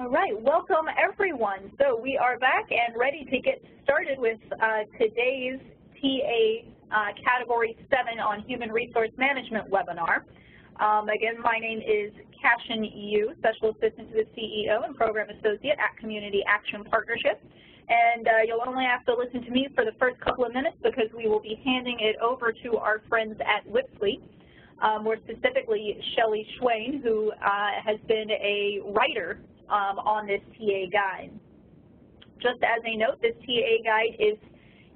All right, welcome everyone. So we are back and ready to get started with today's TA Category 7 on Human Resource Management webinar. Again, my name is Cashin Yu, Special Assistant to the CEO and Program Associate at Community Action Partnership. And you'll only have to listen to me for the first couple of minutes because we will be handing it over to our friends at Wipsley. More specifically, Shelley Schwain, who has been a writer on this TA guide. Just as a note, this TA guide is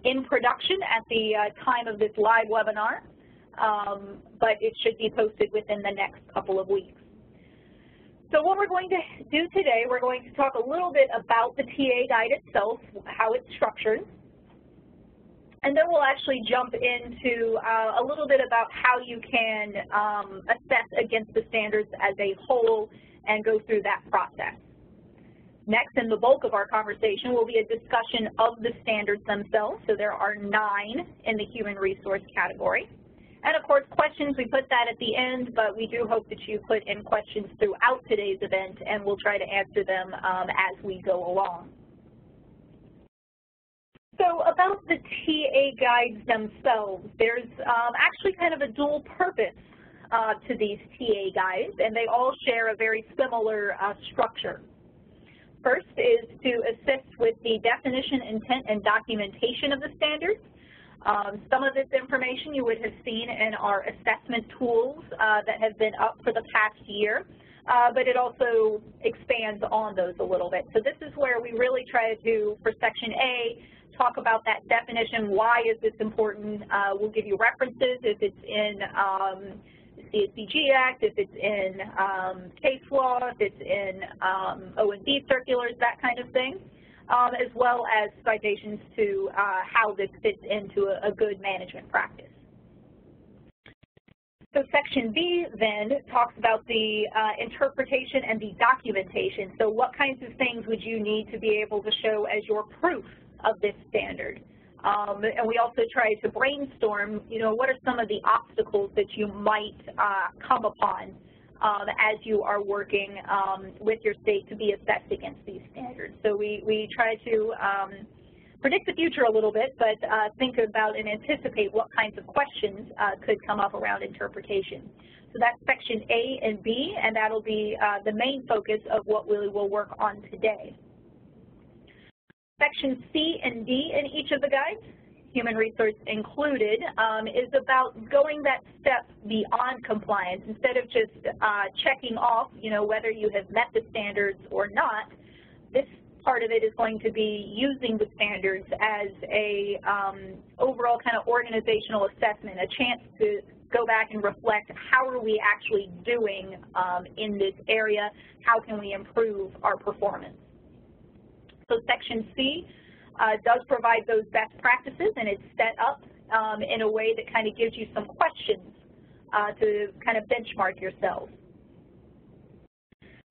in production at the time of this live webinar, but it should be posted within the next couple of weeks. So what we're going to do today, we're going to talk a little bit about the TA guide itself, how it's structured, and then we'll actually jump into a little bit about how you can assess against the standards as a whole and go through that process. Next, in the bulk of our conversation, will be a discussion of the standards themselves. So there are 9 in the human resource category. And of course, questions, we put that at the end, but we do hope that you put in questions throughout today's event, and we'll try to answer them as we go along. So about the TA guides themselves, there's actually kind of a dual purpose to these TA guides, and they all share a very similar structure. First is to assist with the definition, intent, and documentation of the standards. Some of this information you would have seen in our assessment tools that have been up for the past year, but it also expands on those a little bit. So this is where we really try to, for Section A, talk about that definition. Why is this important? We'll give you references if it's in the CSBG Act, if it's in case law, if it's in O&D circulars, that kind of thing, as well as citations to how this fits into a good management practice. So Section B then talks about the interpretation and the documentation. So what kinds of things would you need to be able to show as your proof of this standard? And we also try to brainstorm, what are some of the obstacles that you might come upon as you are working with your state to be assessed against these standards. So we try to predict the future a little bit, but think about and anticipate what kinds of questions could come up around interpretation. So that's Section A and B, and that'll be the main focus of what we will work on today. Section C and D in each of the guides, human resource included, is about going that step beyond compliance. Instead of just checking off, whether you have met the standards or not, this part of it is going to be using the standards as a overall kind of organizational assessment, a chance to go back and reflect how are we actually doing in this area, how can we improve our performance. So Section C does provide those best practices, and it's set up in a way that kind of gives you some questions to kind of benchmark yourself.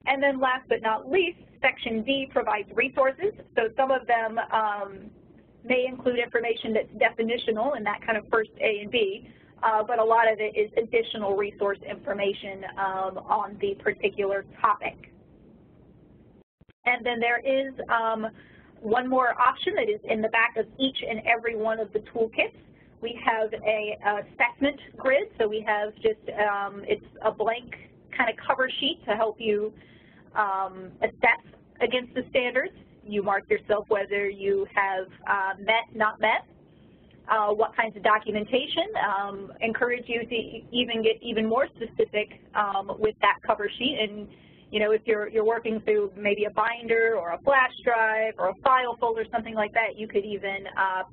And then last but not least, Section D provides resources. So some of them may include information that's definitional in that kind of first A and B, but a lot of it is additional resource information on the particular topic. And then there is one more option that is in the back of each and every one of the toolkits. We have a assessment grid, so we have just, it's a blank kind of cover sheet to help you assess against the standards. You mark yourself whether you have met, not met, what kinds of documentation. Encourage you to even get even more specific with that cover sheet. And if you're working through maybe a binder or a flash drive or a file folder, something like that, you could even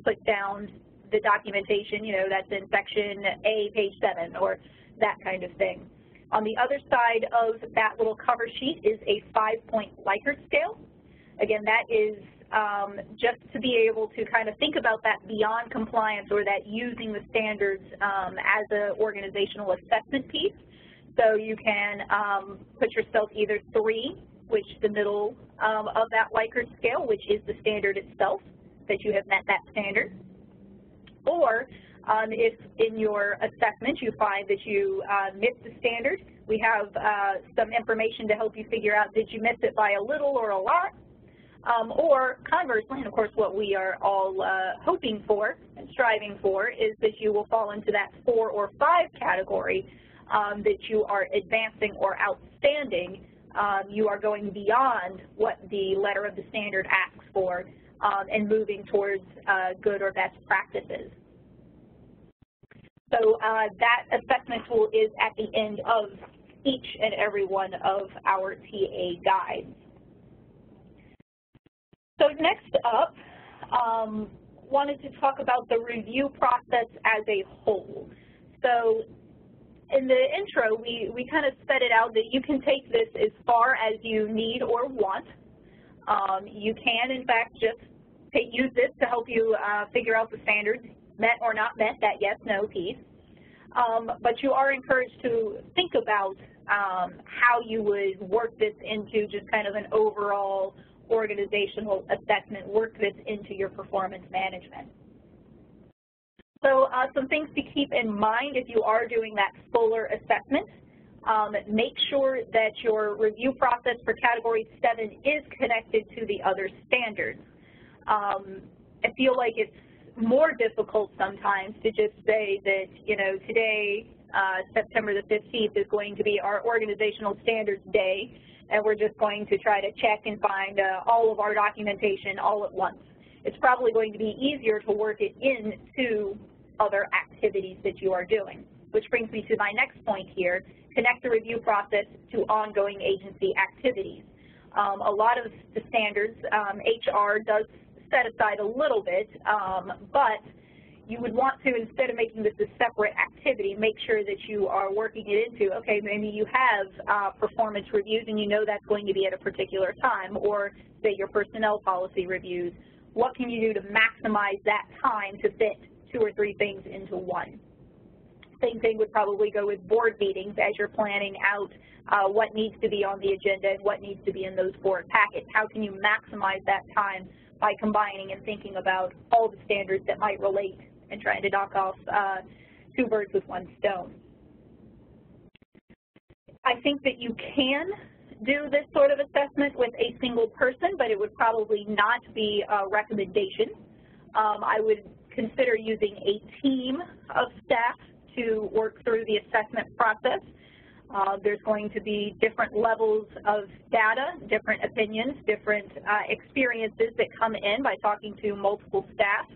put down the documentation, that's in Section A, page 7, or that kind of thing. On the other side of that little cover sheet is a 5-point Likert scale. Again, that is just to be able to kind of think about that beyond compliance or that using the standards as an organizational assessment piece. So you can put yourself either 3, which is the middle of that Likert scale, which is the standard itself, that you have met that standard, or If in your assessment you find that you missed the standard, we have some information to help you figure out, did you miss it by a little or a lot? Or conversely, and of course what we are all hoping for and striving for is that you will fall into that 4 or 5 category, that you are advancing or outstanding. You are going beyond what the letter of the standard asks for and moving towards good or best practices. So that assessment tool is at the end of each and every one of our TA guides. So next up, wanted to talk about the review process as a whole. So in the intro, we kind of sped it out that you can take this as far as you need or want. You can, in fact, just use this to help you figure out the standards, met or not met, that yes-no piece. But you are encouraged to think about how you would work this into just kind of an overall organizational assessment, work this into your performance management. So some things to keep in mind if you are doing that fuller assessment. Make sure that your review process for Category 7 is connected to the other standards. I feel like it's more difficult sometimes to just say that, you know, today, September the 15th is going to be our organizational standards day, and we're just going to try to check and find all of our documentation all at once. It's probably going to be easier to work it into other activities that you are doing, which brings me to my next point here, connect the review process to ongoing agency activities. A lot of the standards, HR does set aside a little bit, but you would want to, instead of making this a separate activity, make sure that you are working it into, okay, maybe you have performance reviews and you know that's going to be at a particular time, or say your personnel policy reviews. What can you do to maximize that time to fit 2 or 3 things into one? Same thing would probably go with board meetings as you're planning out what needs to be on the agenda and what needs to be in those board packets. How can you maximize that time by combining and thinking about all the standards that might relate and trying to knock off 2 birds with 1 stone? I think that you can do this sort of assessment with a single person, but it would probably not be a recommendation. I would consider using a team of staff to work through the assessment process. There's going to be different levels of data, different opinions, different experiences that come in by talking to multiple staff,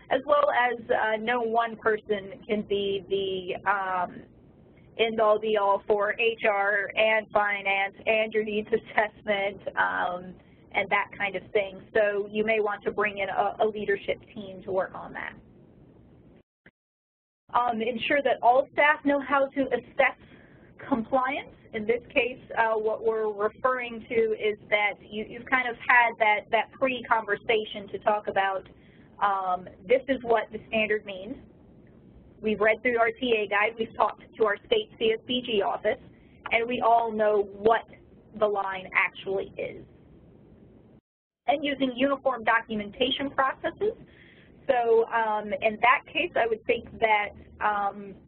as well as no one person can be the end-all, be-all for HR and finance and your needs assessment and that kind of thing. So you may want to bring in a leadership team to work on that. Ensure that all staff know how to assess compliance. In this case, what we're referring to is that you've kind of had that pre-conversation to talk about this is what the standard means. We've read through our TA guide, we've talked to our state CSBG office, and we all know what the line actually is. And using uniform documentation processes. So in that case, I would think that,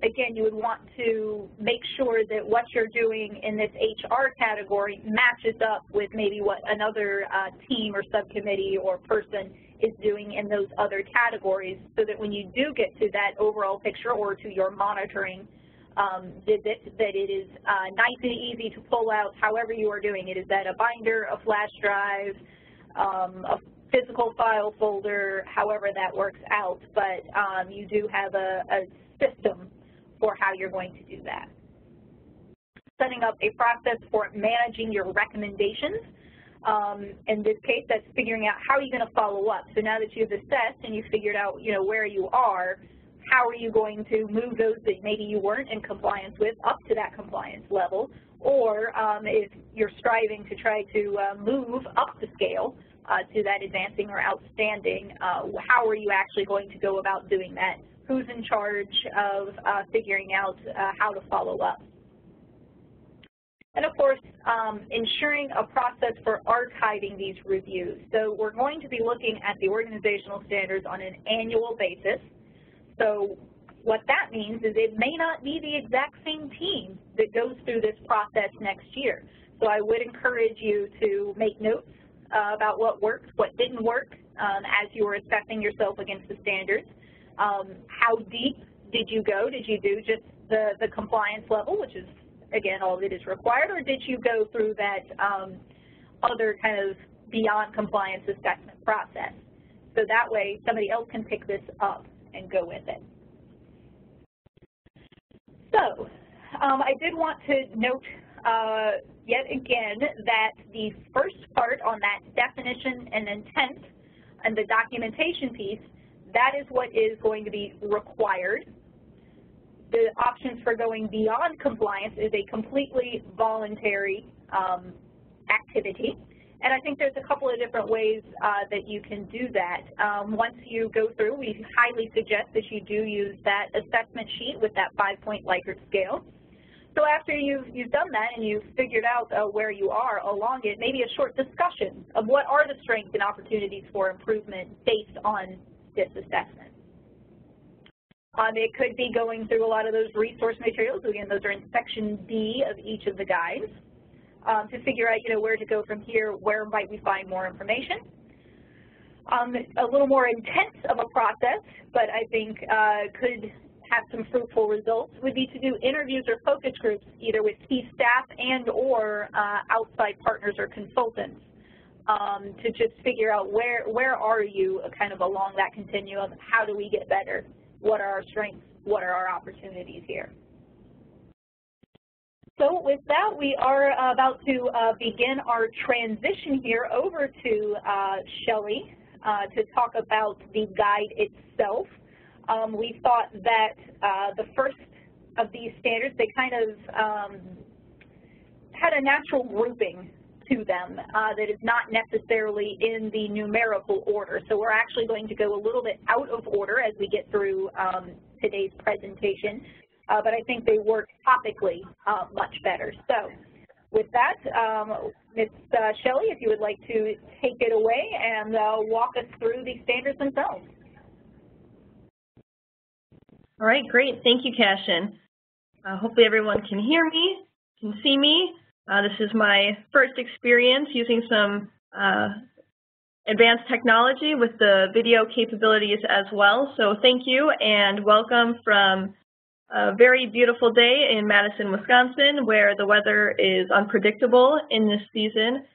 again, you would want to make sure that what you're doing in this HR category matches up with maybe what another team or subcommittee or person is doing in those other categories, so that when you do get to that overall picture or to your monitoring visit, that it is nice and easy to pull out however you are doing it. Is that a binder, a flash drive, a physical file folder, however that works out, but you do have a system for how you're going to do that. Setting up a process for managing your recommendations. In this case, that's figuring out how are you going to follow up. So now that you've assessed and you've figured out, you know, where you are, how are you going to move those that maybe you weren't in compliance with up to that compliance level, or if you're striving to try to move up the scale to that advancing or outstanding, how are you actually going to go about doing that? Who's in charge of figuring out how to follow up? And of course, ensuring a process for archiving these reviews. So we're going to be looking at the organizational standards on an annual basis. So what that means is it may not be the exact same team that goes through this process next year. So I would encourage you to make notes about what worked, what didn't work as you were assessing yourself against the standards. How deep did you go? Did you do just the compliance level, which is, again, all that is required, or did you go through that other kind of beyond compliance assessment process? So that way somebody else can pick this up and go with it. So I did want to note yet again that the first part on that definition and intent and the documentation piece, that is what is going to be required. The options for going beyond compliance is a completely voluntary activity. And I think there's a couple of different ways that you can do that. Once you go through, we highly suggest that you do use that assessment sheet with that 5-point Likert scale. So after you've done that and you've figured out where you are along it, maybe a short discussion of what are the strengths and opportunities for improvement based on this assessment. It could be going through a lot of those resource materials. Again, those are in section D of each of the guides. To figure out, where to go from here, where might we find more information. A little more intense of a process, but I think could have some fruitful results, would be to do interviews or focus groups either with key staff and or outside partners or consultants to just figure out where are you kind of along that continuum, how do we get better, what are our strengths, what are our opportunities here. So with that, we are about to begin our transition here over to Shelley to talk about the guide itself. We thought that the first of these standards, they kind of had a natural grouping to them that is not necessarily in the numerical order. So we're actually going to go a little bit out of order as we get through today's presentation. But I think they work topically much better. So with that, Ms. Shelley, if you would like to take it away and walk us through these standards themselves. All right, great. Thank you, Cashin. Hopefully everyone can hear me, can see me. This is my first experience using some advanced technology with the video capabilities as well. So thank you and welcome from a very beautiful day in Madison, Wisconsin, where the weather is unpredictable in this season,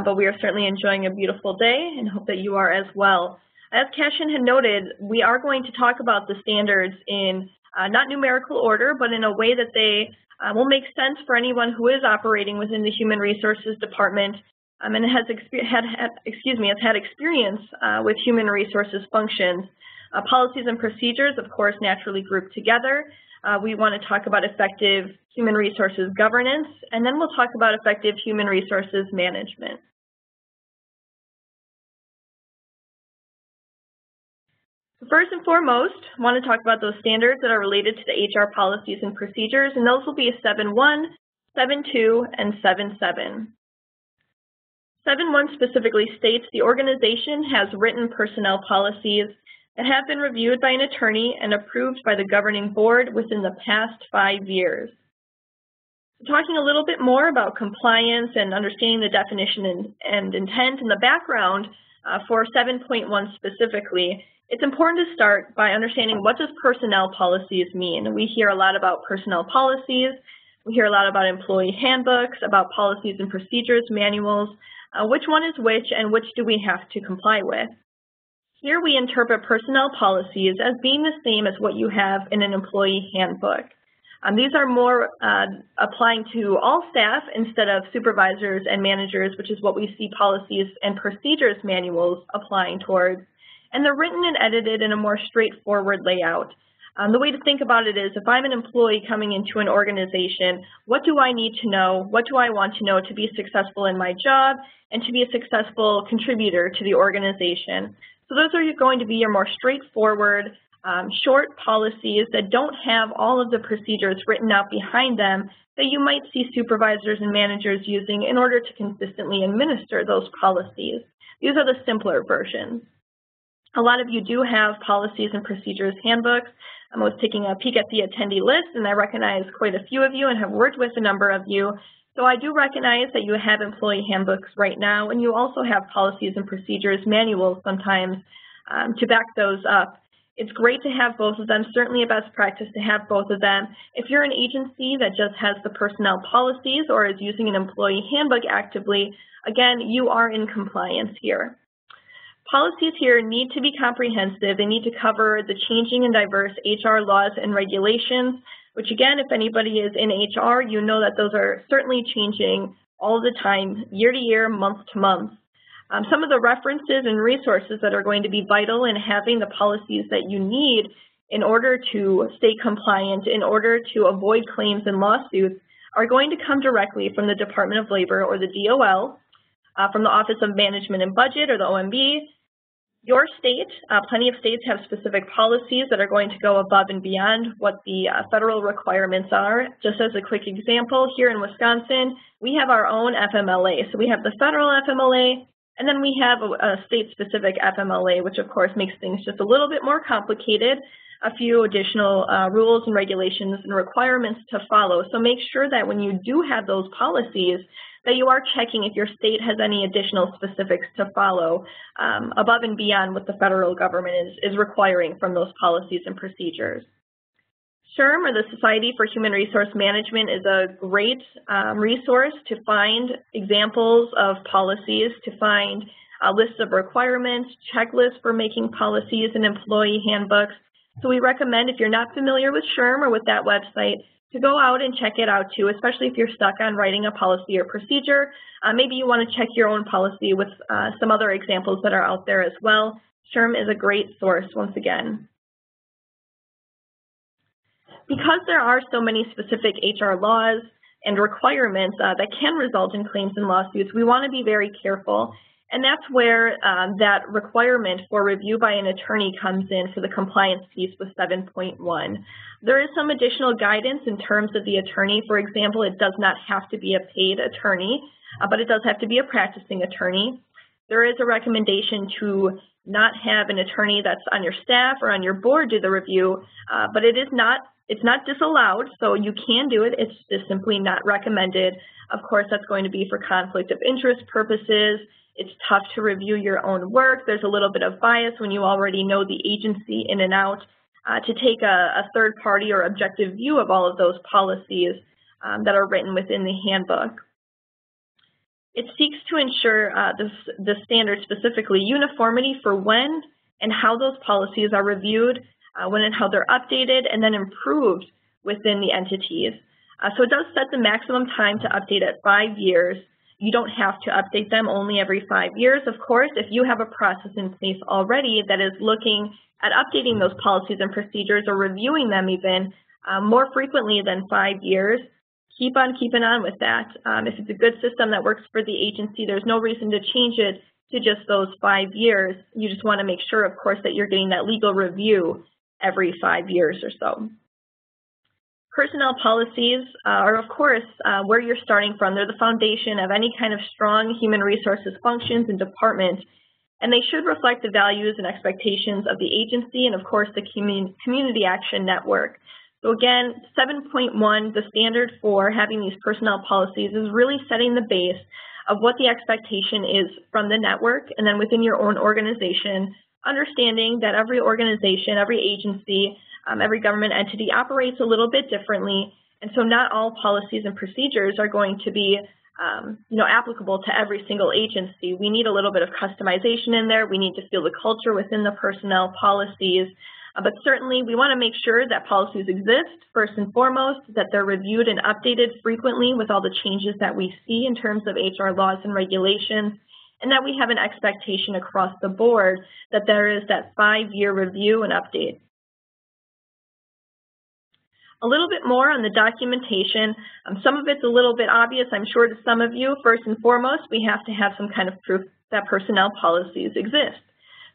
but we are certainly enjoying a beautiful day and hope that you are as well. As Cashin had noted, we are going to talk about the standards in not numerical order, but in a way that they will make sense for anyone who is operating within the Human Resources Department and has had experience with human resources functions. Policies and procedures, of course, naturally grouped together. We want to talk about effective human resources governance, and then we'll talk about effective human resources management. First and foremost, I want to talk about those standards that are related to the HR policies and procedures, and those will be 7.1, 7.2, and 7.7. 7.1 specifically states the organization has written personnel policies that have been reviewed by an attorney and approved by the governing board within the past 5 years. Talking a little bit more about compliance and understanding the definition and intent and the background for 7.1 specifically, it's important to start by understanding what does personnel policies mean. We hear a lot about personnel policies, we hear a lot about employee handbooks, about policies and procedures, manuals, which one is which and which do we have to comply with. Here we interpret personnel policies as being the same as what you have in an employee handbook. These are more applying to all staff instead of supervisors and managers, which is what we see policies and procedures manuals applying towards. And they're written and edited in a more straightforward layout. The way to think about it is if I'm an employee coming into an organization, what do I need to know? What do I want to know to be successful in my job and to be a successful contributor to the organization? So those are going to be your more straightforward, short policies that don't have all of the procedures written out behind them that you might see supervisors and managers using in order to consistently administer those policies. These are the simpler versions. A lot of you do have policies and procedures handbooks. I was taking a peek at the attendee list, and I recognize quite a few of you and have worked with a number of you. So I do recognize that you have employee handbooks right now, and you also have policies and procedures manuals sometimes to back those up. It's great to have both of them, certainly a best practice to have both of them. If you're an agency that just has the personnel policies or is using an employee handbook actively, again, you are in compliance here. Policies here need to be comprehensive. They need to cover the changing and diverse HR laws and regulations, which again, if anybody is in HR, you know that those are certainly changing all the time, year to year, month to month. Some of the references and resources that are going to be vital in having the policies that you need in order to stay compliant, in order to avoid claims and lawsuits, are going to come directly from the Department of Labor or the DOL, from the Office of Management and Budget or the OMB. Your state, plenty of states have specific policies that are going to go above and beyond what the federal requirements are. Just as a quick example, here in Wisconsin, we have our own FMLA. So we have the federal FMLA, and then we have a state-specific FMLA, which of course makes things just a little bit more complicated, a few additional rules and regulations and requirements to follow. So make sure that when you do have those policies, that you are checking if your state has any additional specifics to follow above and beyond what the federal government is requiring from those policies and procedures. SHRM, or the Society for Human Resource Management, is a great resource to find examples of policies, to find lists of requirements, checklists for making policies and employee handbooks. So we recommend, if you're not familiar with SHRM or with that website, to go out and check it out too, especially if you're stuck on writing a policy or procedure. Maybe you want to check your own policy with some other examples that are out there as well. SHRM is a great source once again. Because there are so many specific HR laws and requirements that can result in claims and lawsuits, we want to be very careful. And that's where that requirement for review by an attorney comes in for the compliance piece with 7.1. There is some additional guidance in terms of the attorney. For example, it does not have to be a paid attorney, but it does have to be a practicing attorney. There is a recommendation to not have an attorney that's on your staff or on your board do the review, but it's not disallowed, so you can do it. It's just simply not recommended. Of course, that's going to be for conflict of interest purposes. It's tough to review your own work. There's a little bit of bias when you already know the agency in and out. To take a third party or objective view of all of those policies that are written within the handbook. It seeks to ensure the standard specifically uniformity for when and how those policies are reviewed, when and how they're updated and then improved within the entities. So it does set the maximum time to update at 5 years. You don't have to update them only every 5 years. Of course, if you have a process in place already that is looking at updating those policies and procedures or reviewing them even more frequently than 5 years, keep on keeping on with that. If it's a good system that works for the agency, there's no reason to change it to just those 5 years. You just want to make sure, of course, that you're getting that legal review every 5 years or so. Personnel policies are, of course, where you're starting from. They're the foundation of any kind of strong human resources functions and department, and they should reflect the values and expectations of the agency and, of course, the community action network. So again, 7.1, the standard for having these personnel policies, is really setting the base of what the expectation is from the network and then within your own organization, understanding that every organization, every agency, every government entity operates a little bit differently, and so not all policies and procedures are going to be applicable to every single agency. We need a little bit of customization in there. We need to feel the culture within the personnel policies, but certainly we want to make sure that policies exist first and foremost, that they're reviewed and updated frequently with all the changes that we see in terms of HR laws and regulations, and that we have an expectation across the board that there is that 5-year review and update. A little bit more on the documentation. Some of it's a little bit obvious, I'm sure, to some of you. First and foremost, we have to have some kind of proof that personnel policies exist.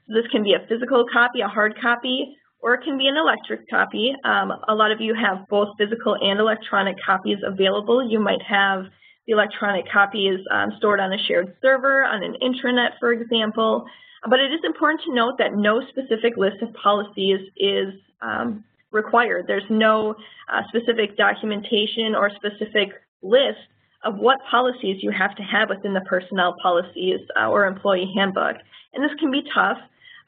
So this can be a physical copy, a hard copy, or it can be an electronic copy. A lot of you have both physical and electronic copies available. You might have The electronic copy is stored on a shared server, on an intranet, for example. But it is important to note that no specific list of policies is required. There's no specific documentation or specific list of what policies you have to have within the personnel policies or employee handbook. And this can be tough.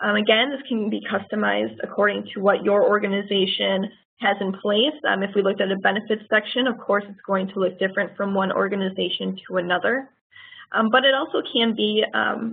Again, this can be customized according to what your organization has in place. If we looked at a benefits section, of course, it's going to look different from one organization to another. But it also can be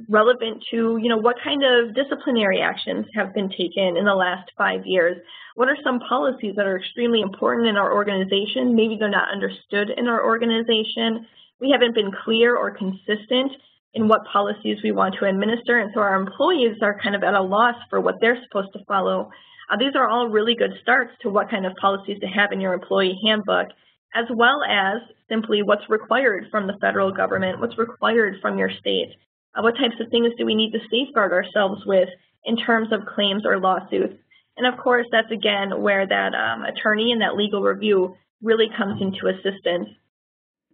relevant to, what kind of disciplinary actions have been taken in the last 5 years. What are some policies that are extremely important in our organization? Maybe they're not understood in our organization. We haven't been clear or consistent in what policies we want to administer, and so our employees are kind of at a loss for what they're supposed to follow. These are all really good starts to what kind of policies to have in your employee handbook, as well as simply what's required from the federal government, what's required from your state. What types of things do we need to safeguard ourselves with in terms of claims or lawsuits? And of course, that's again where that attorney and that legal review really comes into assistance.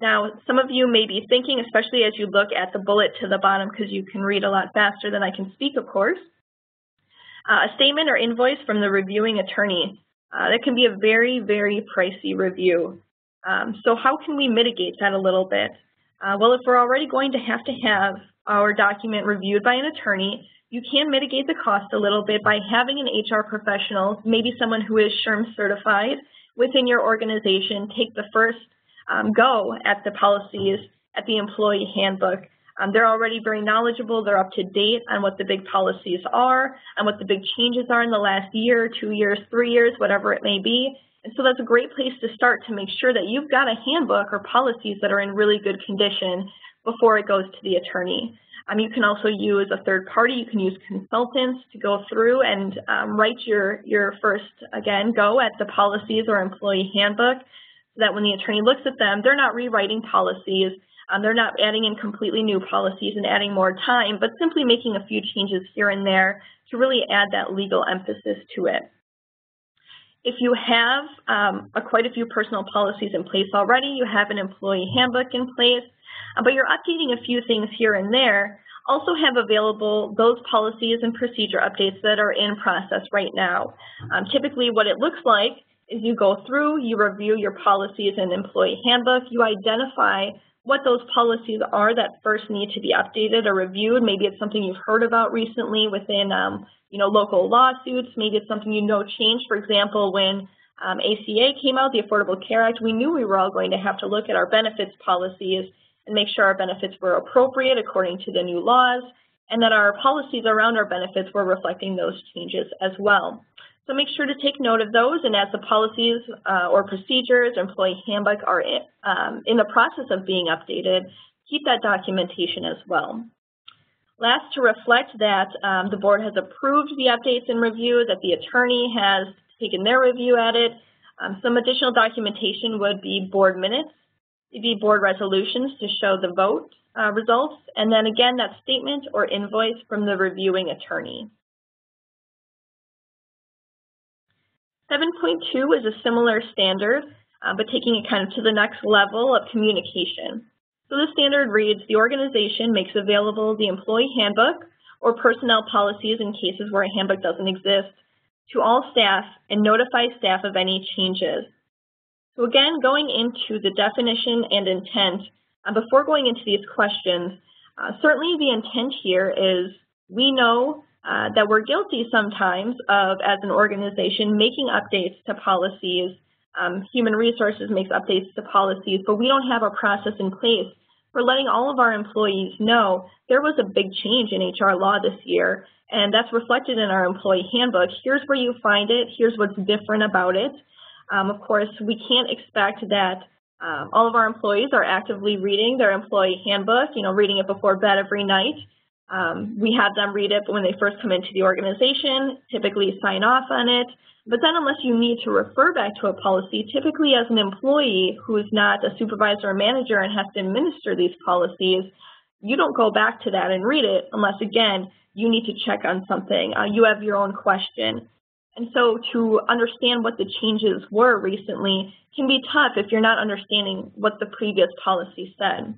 Now, some of you may be thinking, especially as you look at the bullet to the bottom, because you can read a lot faster than I can speak, of course, a statement or invoice from the reviewing attorney. That can be a very, very pricey review. So how can we mitigate that a little bit? Well, if we're already going to have our document reviewed by an attorney, you can mitigate the cost a little bit by having an HR professional, maybe someone who is SHRM certified within your organization, take the first go at the policies, at the employee handbook. They're already very knowledgeable. They're up to date on what the big policies are and what the big changes are in the last year, 2 years, 3 years, whatever it may be. And so that's a great place to start to make sure that you've got a handbook or policies that are in really good condition before it goes to the attorney. You can also use a third party. You can use consultants to go through and write your first, again, go at the policies or employee handbook, so that when the attorney looks at them, they're not rewriting policies. They're not adding in completely new policies and adding more time, but simply making a few changes here and there to really add that legal emphasis to it. If you have quite a few personal policies in place already, you have an employee handbook in place, but you're updating a few things here and there, also have available those policies and procedure updates that are in process right now. Typically what it looks like is you go through, you review your policies and employee handbook, you identify what those policies are that first need to be updated or reviewed. Maybe it's something you've heard about recently within local lawsuits. Maybe it's something changed. For example, when ACA came out, the Affordable Care Act, we knew we were all going to have to look at our benefits policies and make sure our benefits were appropriate according to the new laws, and that our policies around our benefits were reflecting those changes as well. So make sure to take note of those, and as the policies or procedures or employee handbook are in the process of being updated, keep that documentation as well. Last, to reflect that the board has approved the updates and review, that the attorney has taken their review at it. Some additional documentation would be board minutes, maybe board resolutions to show the vote results, and then again that statement or invoice from the reviewing attorney. 7.2 is a similar standard, but taking it kind of to the next level of communication. So the standard reads, the organization makes available the employee handbook or personnel policies in cases where a handbook doesn't exist to all staff and notify staff of any changes. So again, going into the definition and intent, before going into these questions, certainly the intent here is we know that we're guilty sometimes of, as an organization, making updates to policies. Human Resources makes updates to policies, but we don't have a process in place for letting all of our employees know there was a big change in HR law this year, and that's reflected in our employee handbook. Here's where you find it. Here's what's different about it. Of course, we can't expect that all of our employees are actively reading their employee handbook, reading it before bed every night. We have them read it when they first come into the organization, typically sign off on it. But then unless you need to refer back to a policy, typically as an employee who is not a supervisor or manager and has to administer these policies, you don't go back to that and read it unless, again, you need to check on something. You have your own question. And so to understand what the changes were recently can be tough if you're not understanding what the previous policy said.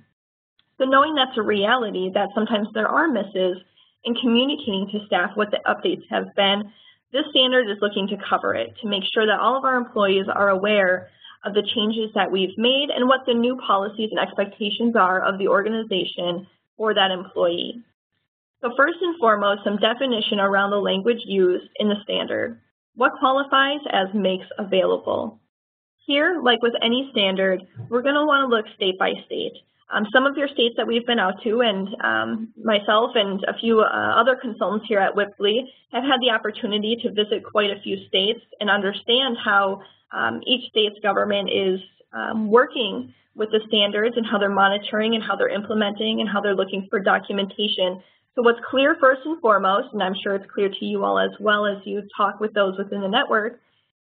So knowing that's a reality, that sometimes there are misses in communicating to staff what the updates have been, this standard is looking to cover it, to make sure that all of our employees are aware of the changes that we've made and what the new policies and expectations are of the organization for that employee. So first and foremost, some definition around the language used in the standard. What qualifies as makes available? Here, like with any standard, we're going to want to look state by state. Some of your states that we've been out to, and myself and a few other consultants here at Whipley have had the opportunity to visit quite a few states and understand how each state's government is working with the standards and how they're monitoring and how they're implementing and how they're looking for documentation. So what's clear first and foremost, and I'm sure it's clear to you all as well as you talk with those within the network,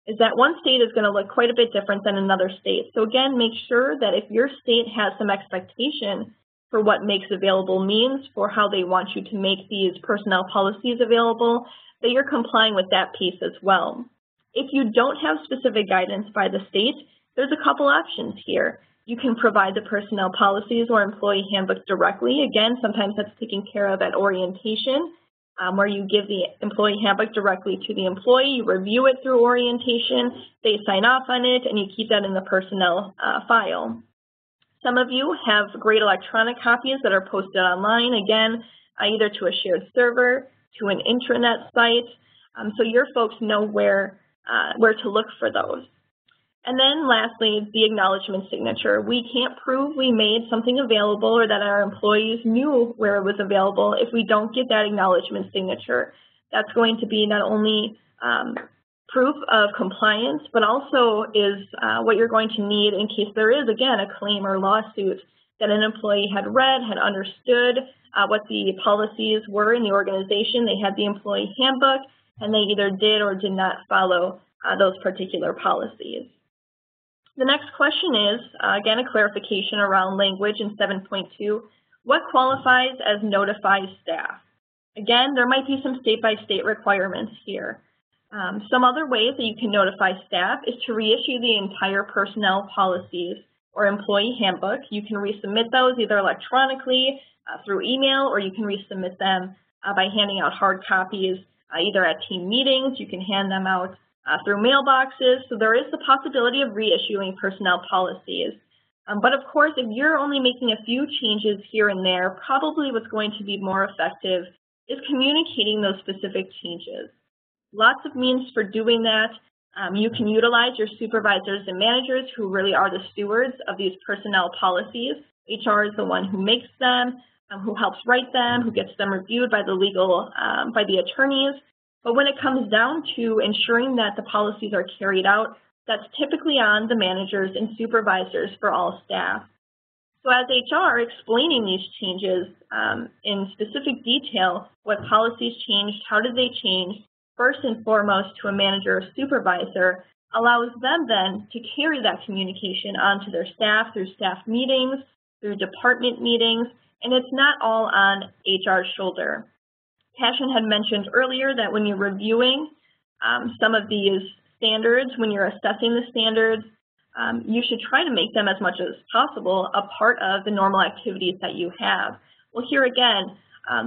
is that one state is going to look quite a bit different than another state. So again, make sure that if your state has some expectation for what makes available means, for how they want you to make these personnel policies available, that you're complying with that piece as well. If you don't have specific guidance by the state, there's a couple options here. You can provide the personnel policies or employee handbook directly. Again, sometimes that's taken care of at orientation, where you give the employee handbook directly to the employee, you review it through orientation, they sign off on it, and you keep that in the personnel file. Some of you have great electronic copies that are posted online, again, either to a shared server, to an intranet site, so your folks know where to look for those. And then lastly, the acknowledgement signature. We can't prove we made something available or that our employees knew where it was available if we don't get that acknowledgement signature. That's going to be not only proof of compliance, but also is what you're going to need in case there is, again, a claim or lawsuit that an employee had read, had understood what the policies were in the organization. They had the employee handbook, and they either did or did not follow those particular policies. The next question is, again, a clarification around language in 7.2. What qualifies as notifies staff? Again, there might be some state-by-state requirements here. Some other ways that you can notify staff is to reissue the entire personnel policies or employee handbook. You can resubmit those either electronically through email, or you can resubmit them by handing out hard copies either at team meetings. You can hand them out through mailboxes, so there is the possibility of reissuing personnel policies. But of course, if you're only making a few changes here and there, probably what's going to be more effective is communicating those specific changes. Lots of means for doing that. You can utilize your supervisors and managers who really are the stewards of these personnel policies. HR is the one who makes them, who helps write them, who gets them reviewed by the attorneys. But when it comes down to ensuring that the policies are carried out, that's typically on the managers and supervisors for all staff. So as HR, explaining these changes in specific detail, what policies changed, how did they change, first and foremost to a manager or supervisor, allows them then to carry that communication onto their staff through staff meetings, through department meetings, and it's not all on HR's shoulder. Cashin had mentioned earlier that when you're reviewing some of these standards, when you're assessing the standards, you should try to make them as much as possible a part of the normal activities that you have. Well, here again,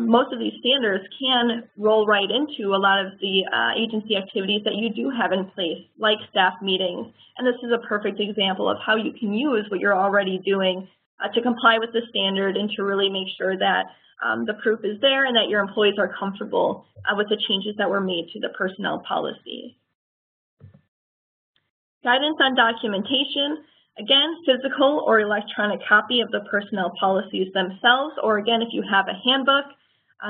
most of these standards can roll right into a lot of the agency activities that you do have in place, like staff meetings. And this is a perfect example of how you can use what you're already doing to comply with the standard and to really make sure that the proof is there and that your employees are comfortable with the changes that were made to the personnel policies. Guidance on documentation. Again, physical or electronic copy of the personnel policies themselves, or again, if you have a handbook,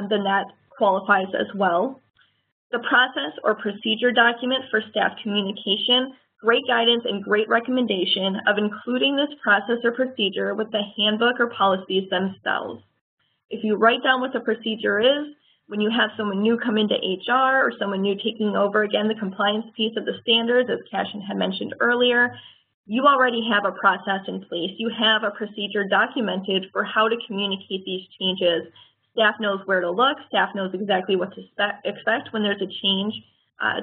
then that qualifies as well. The process or procedure document for staff communication, great guidance and great recommendation of including this process or procedure with the handbook or policies themselves. If you write down what the procedure is, when you have someone new come into HR or someone new taking over, again, the compliance piece of the standards, as Cashin had mentioned earlier, you already have a process in place. You have a procedure documented for how to communicate these changes. Staff knows where to look. Staff knows exactly what to expect when there's a change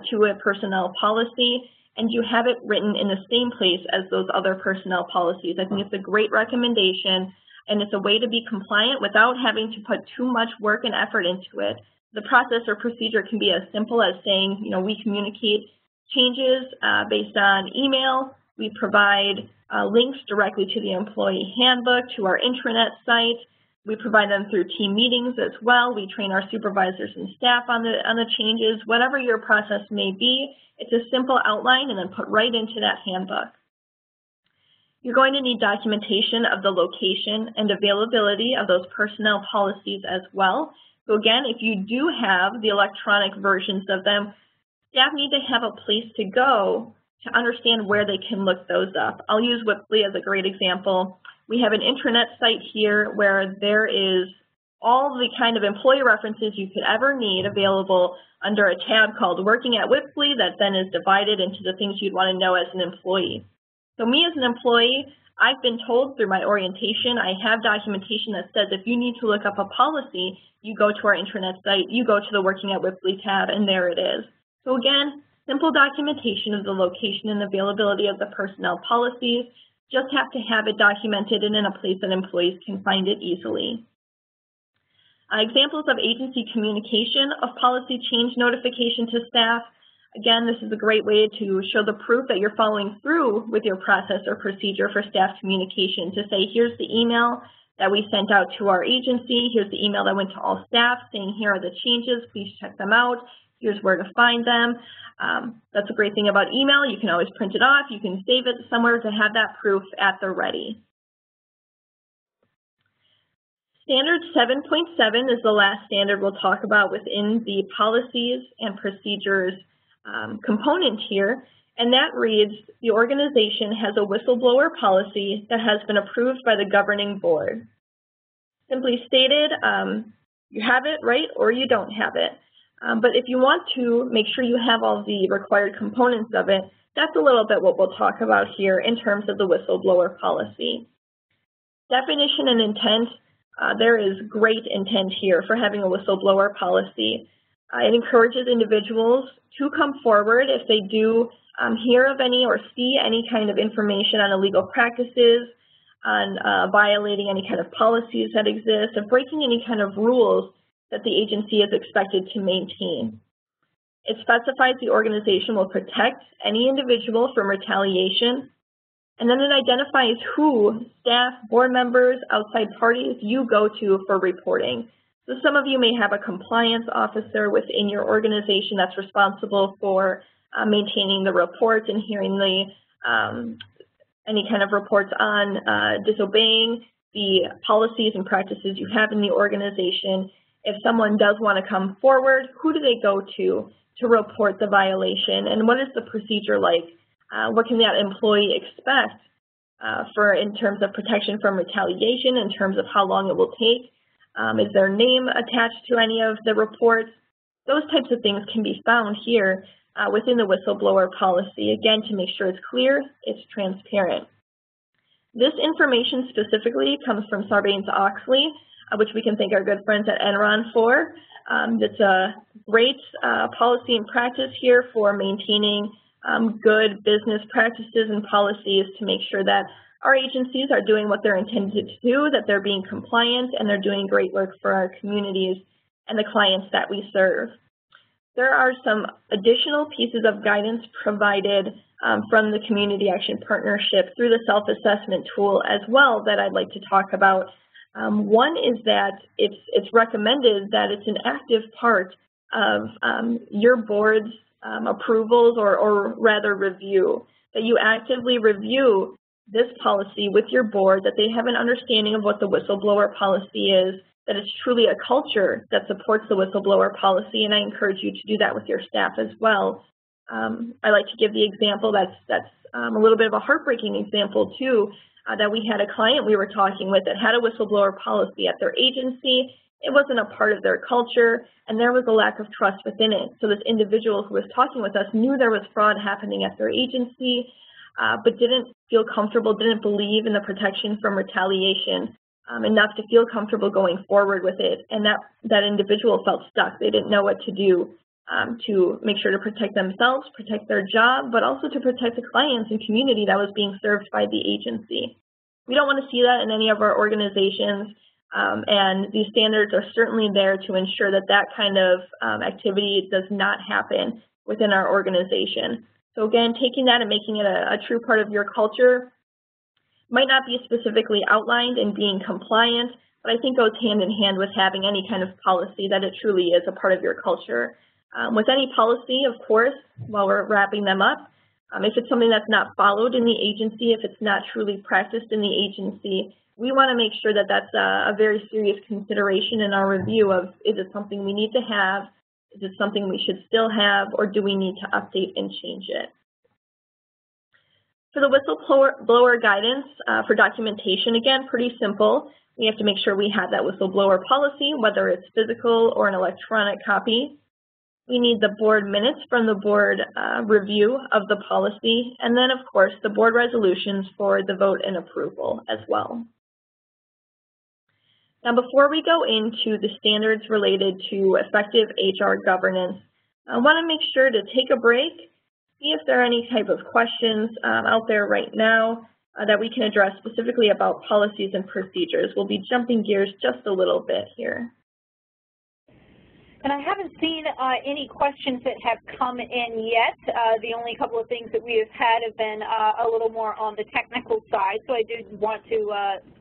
to a personnel policy, and you have it written in the same place as those other personnel policies. I think it's a great recommendation, and it's a way to be compliant without having to put too much work and effort into it. The process or procedure can be as simple as saying, we communicate changes based on email. We provide links directly to the employee handbook, to our intranet site. We provide them through team meetings as well. We train our supervisors and staff on the changes. Whatever your process may be, it's a simple outline and then put right into that handbook. You're going to need documentation of the location and availability of those personnel policies as well. So again, if you do have the electronic versions of them, staff need to have a place to go to understand where they can look those up. I'll use Whipley as a great example. We have an intranet site here where there is all the kind of employee references you could ever need available under a tab called Working at Whipley that then is divided into the things you'd want to know as an employee. So me as an employee, I've been told through my orientation, I have documentation that says if you need to look up a policy, you go to our intranet site, you go to the Working at Whipley tab, and there it is. So again, simple documentation of the location and availability of the personnel policies. Just have to have it documented and in a place that employees can find it easily. Examples of agency communication of policy change notification to staff. Again, this is a great way to show the proof that you're following through with your process or procedure for staff communication, to say, here's the email that we sent out to our agency, here's the email that went to all staff saying here are the changes, please check them out, here's where to find them. That's a great thing about email. You can always print it off. You can save it somewhere to have that proof at the ready. Standard 7.7 is the last standard we'll talk about within the policies and procedures component here, and that reads, the organization has a whistleblower policy that has been approved by the governing board. Simply stated, you have it, right, or you don't have it. But if you want to make sure you have all the required components of it, that's a little bit what we'll talk about here in terms of the whistleblower policy. Definition and intent, there is great intent here for having a whistleblower policy. It encourages individuals to come forward if they do hear of any or see any kind of information on illegal practices, on violating any kind of policies that exist, of breaking any kind of rules that the agency is expected to maintain. It specifies the organization will protect any individual from retaliation, and then it identifies who, staff, board members, outside parties, you go to for reporting. So some of you may have a compliance officer within your organization that's responsible for maintaining the reports and hearing the any kind of reports on disobeying the policies and practices you have in the organization. If someone does want to come forward, who do they go to report the violation, and what is the procedure like? What can that employee expect in terms of protection from retaliation, in terms of how long it will take? Is their name attached to any of the reports? Those types of things can be found here within the whistleblower policy, again, to make sure it's clear, it's transparent. This information specifically comes from Sarbanes-Oxley, which we can thank our good friends at Enron for. It's a great policy and practice here for maintaining good business practices and policies to make sure that our agencies are doing what they're intended to do, that they're being compliant, and they're doing great work for our communities and the clients that we serve. There are some additional pieces of guidance provided from the Community Action Partnership through the self-assessment tool as well that I'd like to talk about. One is that it's recommended that it's an active part of your board's approvals or rather review, that you actively review this policy with your board, that they have an understanding of what the whistleblower policy is, that it's truly a culture that supports the whistleblower policy, and I encourage you to do that with your staff as well. I like to give the example that's a little bit of a heartbreaking example too, that we had a client we were talking with that had a whistleblower policy at their agency. It wasn't a part of their culture, and there was a lack of trust within it. So this individual who was talking with us knew there was fraud happening at their agency, but didn't feel comfortable, didn't believe in the protection from retaliation enough to feel comfortable going forward with it. And that individual felt stuck. They didn't know what to do. to make sure to protect themselves, protect their job, but also to protect the clients and community that was being served by the agency. We don't want to see that in any of our organizations, and these standards are certainly there to ensure that that kind of activity does not happen within our organization. So again, taking that and making it a true part of your culture might not be specifically outlined and being compliant, but I think goes hand in hand with having any kind of policy that it truly is a part of your culture. With any policy, of course, while we're wrapping them up, if it's something that's not followed in the agency, if it's not truly practiced in the agency, we want to make sure that that's a very serious consideration in our review of, is it something we need to have, is it something we should still have, or do we need to update and change it? For the whistleblower guidance for documentation, again, pretty simple. We have to make sure we have that whistleblower policy, whether it's physical or an electronic copy. We need the board minutes from the board review of the policy, and then, of course, the board resolutions for the vote and approval as well. Now, before we go into the standards related to effective HR governance, I want to make sure to take a break, see if there are any type of questions out there right now that we can address specifically about policies and procedures. We'll be jumping gears just a little bit here. And I haven't seen any questions that have come in yet. The only couple of things that we have had have been a little more on the technical side. So I do want to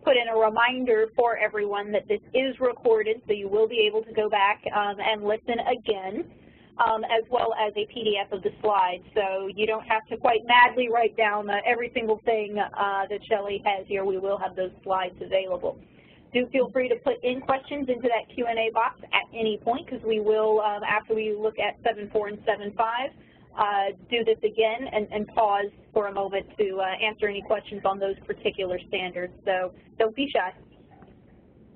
put in a reminder for everyone that this is recorded, so you will be able to go back and listen again, as well as a PDF of the slides. So you don't have to quite madly write down every single thing that Shelley has here. We will have those slides available. Do feel free to put in questions into that Q&A box at any point, because we will, after we look at 7.4 and 7.5, do this again and pause for a moment to answer any questions on those particular standards. So don't be shy.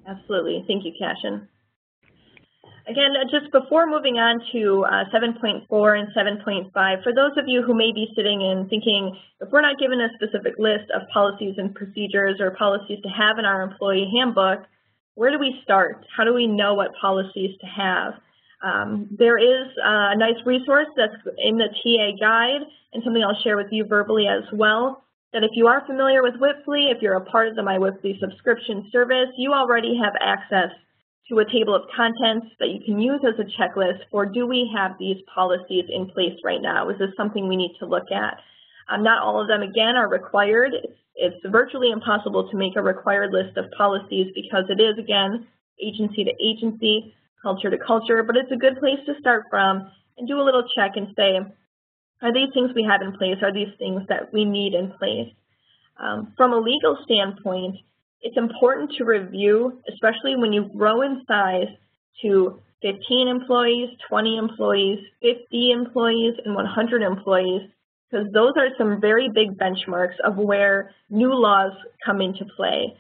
Absolutely. Thank you, Cashin. Again, just before moving on to 7.4 and 7.5, for those of you who may be sitting and thinking, if we're not given a specific list of policies and procedures or policies to have in our employee handbook, where do we start? How do we know what policies to have? There is a nice resource that's in the TA guide, and something I'll share with you verbally as well, that if you are familiar with Whipfly, if you're a part of the My Whipfly subscription service, you already have access to a table of contents that you can use as a checklist for, do we have these policies in place right now? Is this something we need to look at? Not all of them, again, are required. It's virtually impossible to make a required list of policies because it is, again, agency to agency, culture to culture, but it's a good place to start from and do a little check and say, are these things we have in place? Are these things that we need in place? From a legal standpoint, it's important to review, especially when you grow in size to 15 employees, 20 employees, 50 employees, and 100 employees, because those are some very big benchmarks of where new laws come into play.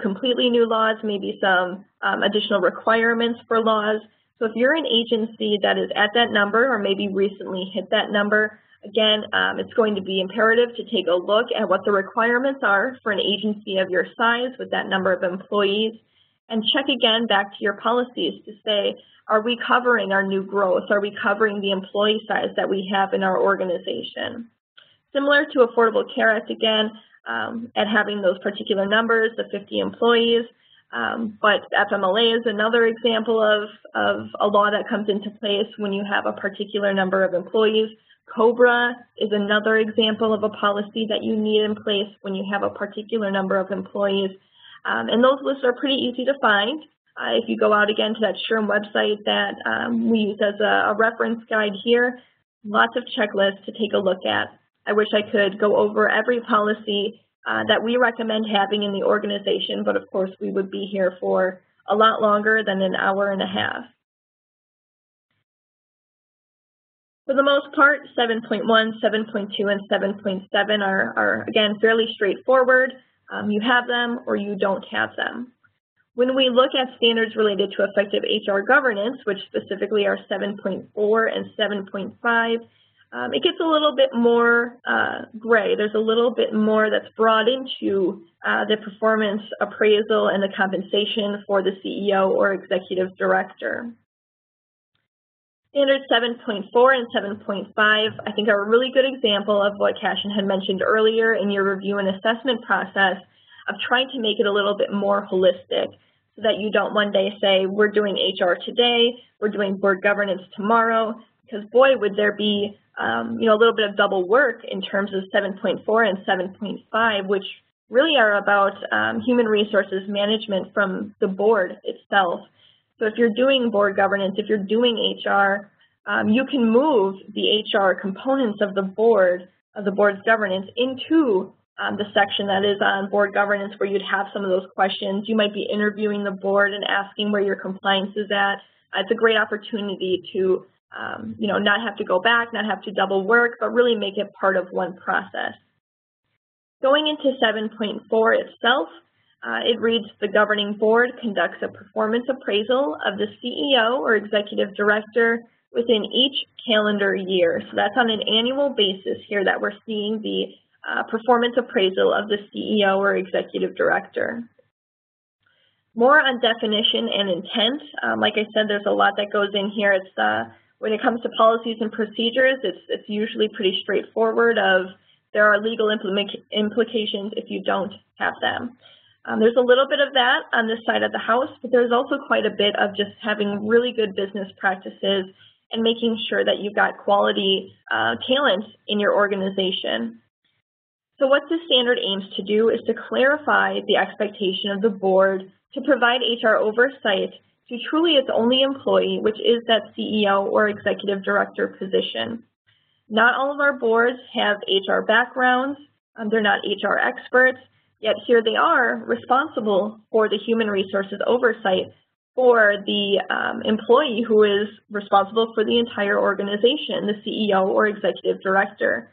Completely new laws, maybe some additional requirements for laws. So if you're an agency that is at that number or maybe recently hit that number, again, it's going to be imperative to take a look at what the requirements are for an agency of your size with that number of employees, and check again back to your policies to say, are we covering our new growth? Are we covering the employee size that we have in our organization? Similar to Affordable Care Act, again, at having those particular numbers, the 50 employees, but FMLA is another example of a law that comes into place when you have a particular number of employees. COBRA is another example of a policy that you need in place when you have a particular number of employees. And those lists are pretty easy to find. If you go out again to that SHRM website that we use as a reference guide here, lots of checklists to take a look at. I wish I could go over every policy that we recommend having in the organization, but of course we would be here for a lot longer than an hour and a half. For the most part, 7.1, 7.2, and 7.7 are, again, fairly straightforward. You have them or you don't have them. When we look at standards related to effective HR governance, which specifically are 7.4 and 7.5, it gets a little bit more gray. There's a little bit more that's brought into the performance appraisal and the compensation for the CEO or executive director. Standards 7.4 and 7.5, I think, are a really good example of what Cashin had mentioned earlier in your review and assessment process of trying to make it a little bit more holistic so that you don't one day say, we're doing HR today, we're doing board governance tomorrow, because boy, would there be a little bit of double work in terms of 7.4 and 7.5, which really are about human resources management from the board itself. So if you're doing board governance, if you're doing HR, you can move the HR components of the board's governance into the section that is on board governance, where you'd have some of those questions. You might be interviewing the board and asking where your compliance is at. It's a great opportunity to not have to go back, not have to double work, but really make it part of one process. Going into 7.4 itself, it reads, the governing board conducts a performance appraisal of the CEO or executive director within each calendar year. So that's on an annual basis here that we're seeing the performance appraisal of the CEO or executive director. More on definition and intent. Like I said, there's a lot that goes in here. It's when it comes to policies and procedures, it's usually pretty straightforward of there are legal implications if you don't have them. There's a little bit of that on this side of the house, but there's also quite a bit of just having really good business practices and making sure that you've got quality talent in your organization. So what this standard aims to do is to clarify the expectation of the board to provide HR oversight to truly its only employee, which is that CEO or executive director position. Not all of our boards have HR backgrounds. They're not HR experts, yet here they are responsible for the human resources oversight for the employee who is responsible for the entire organization, the CEO or executive director.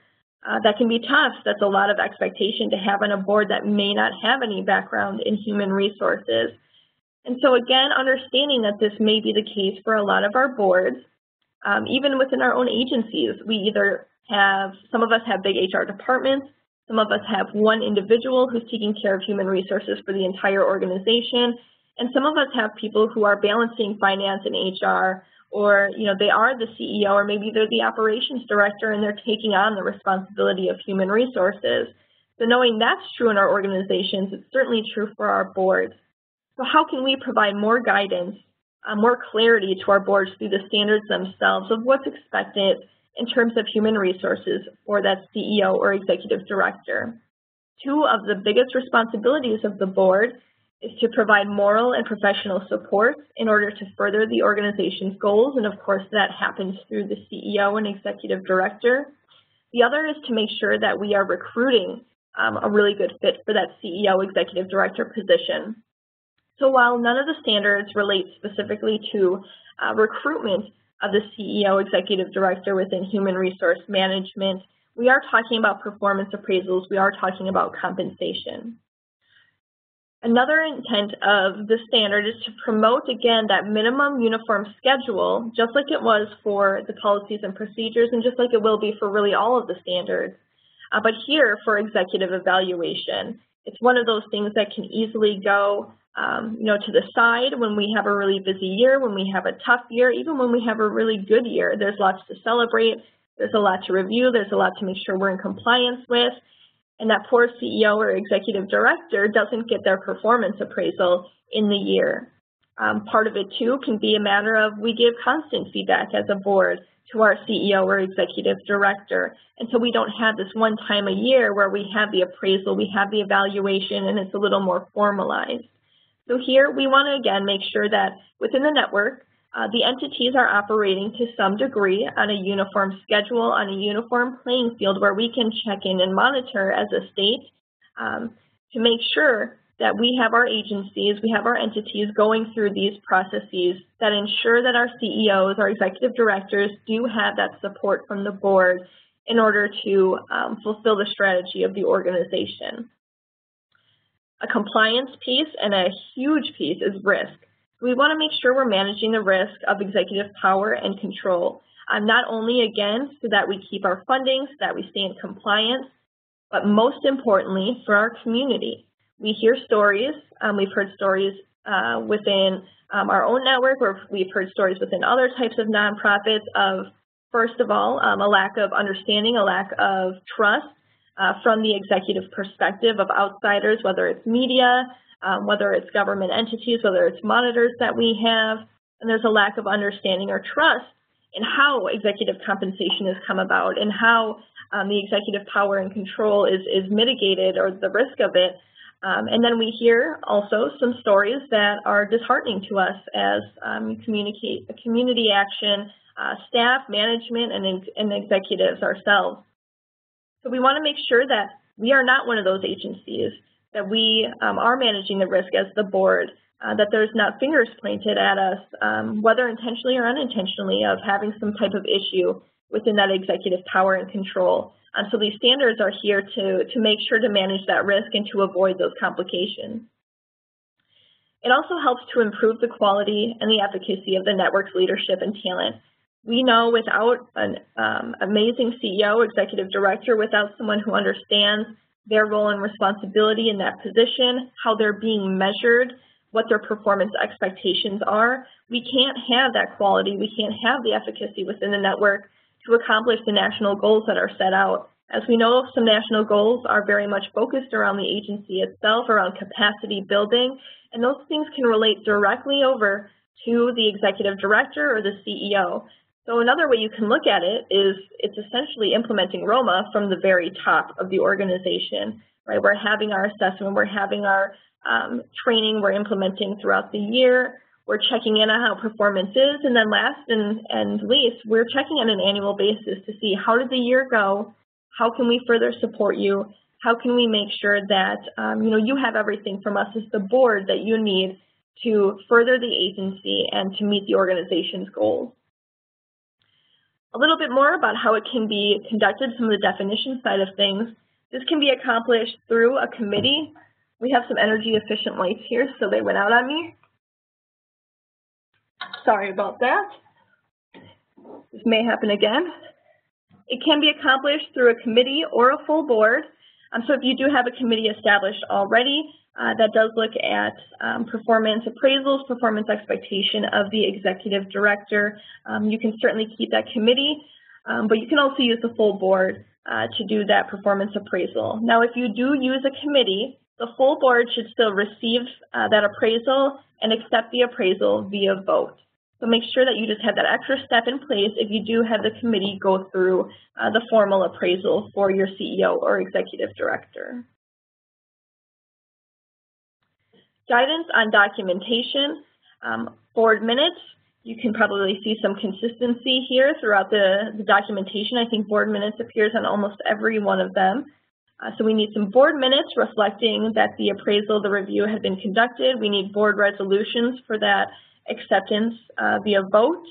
That can be tough. That's a lot of expectation to have on a board that may not have any background in human resources. And so again, understanding that this may be the case for a lot of our boards, even within our own agencies, we either have, some of us have big HR departments, some of us have one individual who's taking care of human resources for the entire organization, and some of us have people who are balancing finance and HR, or they are the CEO, or maybe they're the operations director and they're taking on the responsibility of human resources. So knowing that's true in our organizations, it's certainly true for our boards. So how can we provide more guidance, more clarity to our boards through the standards themselves of what's expected in terms of human resources for that CEO or executive director? Two of the biggest responsibilities of the board is to provide moral and professional support in order to further the organization's goals, and of course that happens through the CEO and executive director. The other is to make sure that we are recruiting a really good fit for that CEO executive director position. So while none of the standards relate specifically to recruitment of the CEO executive director within human resource management, we are talking about performance appraisals, we are talking about compensation. Another intent of the standard is to promote, again, that minimum uniform schedule, just like it was for the policies and procedures and just like it will be for really all of the standards. But here, for executive evaluation, it's one of those things that can easily go to the side when we have a really busy year, when we have a tough year, even when we have a really good year. There's lots to celebrate, there's a lot to review, there's a lot to make sure we're in compliance with. And that poor CEO or executive director doesn't get their performance appraisal in the year. Part of it, too, can be a matter of we give constant feedback as a board to our CEO or executive director. And so we don't have this one time a year where we have the appraisal, we have the evaluation, and it's a little more formalized. So here we want to, again, make sure that within the network, the entities are operating to some degree on a uniform schedule, on a uniform playing field where we can check in and monitor as a state to make sure that we have our agencies, we have our entities going through these processes that ensure that our CEOs, our executive directors, do have that support from the board in order to fulfill the strategy of the organization. A compliance piece and a huge piece is risk. We want to make sure we're managing the risk of executive power and control, not only, again, so that we keep our funding, so that we stay in compliance, but most importantly, for our community. We hear stories, we've heard stories within our own network, or we've heard stories within other types of nonprofits of, first of all, a lack of understanding, a lack of trust from the executive perspective of outsiders, whether it's media, whether it's government entities, whether it's monitors that we have, and there's a lack of understanding or trust in how executive compensation has come about and how the executive power and control is mitigated, or the risk of it. And then we hear also some stories that are disheartening to us as community action staff, management, and executives ourselves. So we want to make sure that we are not one of those agencies, that we are managing the risk as the board, that there's not fingers pointed at us, whether intentionally or unintentionally, of having some type of issue within that executive power and control. So these standards are here to make sure to manage that risk and to avoid those complications. It also helps to improve the quality and the efficacy of the network's leadership and talent. We know without an amazing CEO, executive director, without someone who understands their role and responsibility in that position, how they're being measured, what their performance expectations are, we can't have that quality, we can't have the efficacy within the network to accomplish the national goals that are set out. As we know, some national goals are very much focused around the agency itself, around capacity building, and those things can relate directly over to the executive director or the CEO. So another way you can look at it is it's essentially implementing ROMA from the very top of the organization, right? We're having our assessment, we're having our training we're implementing throughout the year, we're checking in on how performance is, and then last and least, we're checking on an annual basis to see how did the year go, how can we further support you, how can we make sure that you have everything from us as the board that you need to further the agency and to meet the organization's goals. A little bit more about how it can be conducted, some of the definition side of things. This can be accomplished through a committee. We have some energy efficient lights here, so they went out on me. Sorry about that. This may happen again. It can be accomplished through a committee or a full board. So if you do have a committee established already, that does look at performance appraisals, performance expectation of the executive director. You can certainly keep that committee, but you can also use the full board to do that performance appraisal. Now, if you do use a committee, the full board should still receive that appraisal and accept the appraisal via vote. So make sure that you just have that extra step in place if you do have the committee go through the formal appraisal for your CEO or executive director. Guidance on documentation. Board minutes, you can probably see some consistency here throughout the documentation. I think board minutes appears on almost every one of them. So we need some board minutes reflecting that the appraisal, the review had been conducted. We need board resolutions for that acceptance via vote.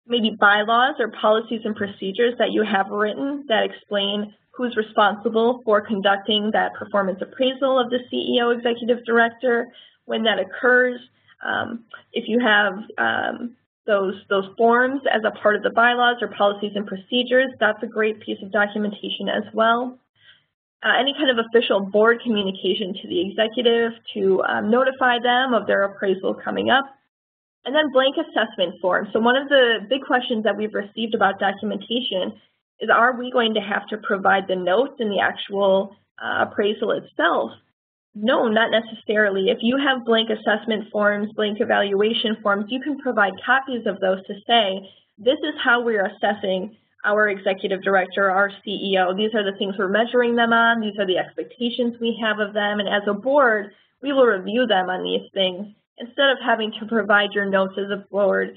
Maybe bylaws or policies and procedures that you have written that explain who's responsible for conducting that performance appraisal of the CEO, executive director, when that occurs. If you have those forms as a part of the bylaws or policies and procedures, that's a great piece of documentation as well. Any kind of official board communication to the executive to notify them of their appraisal coming up. And then blank assessment forms. So one of the big questions that we've received about documentation is, are we going to have to provide the notes in the actual appraisal itself? No, not necessarily. If you have blank assessment forms, blank evaluation forms, you can provide copies of those to say, this is how we're assessing our executive director, our CEO. These are the things we're measuring them on. These are the expectations we have of them. And as a board, we will review them on these things. Instead of having to provide your notes as a board,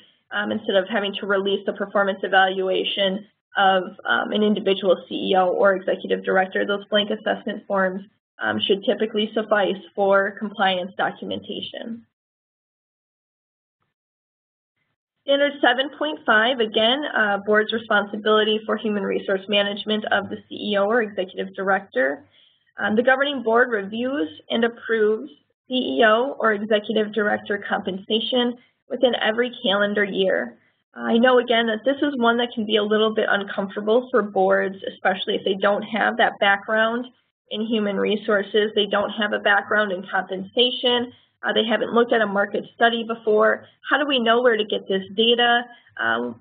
instead of having to release the performance evaluation of an individual CEO or executive director, those blank assessment forms should typically suffice for compliance documentation. Standard 7.5, again, board's responsibility for human resource management of the CEO or executive director. The governing board reviews and approves CEO or executive director compensation within every calendar year. I know, again, that this is one that can be a little bit uncomfortable for boards, especially if they don't have that background in human resources, they don't have a background in compensation. They haven't looked at a market study before. How do we know where to get this data?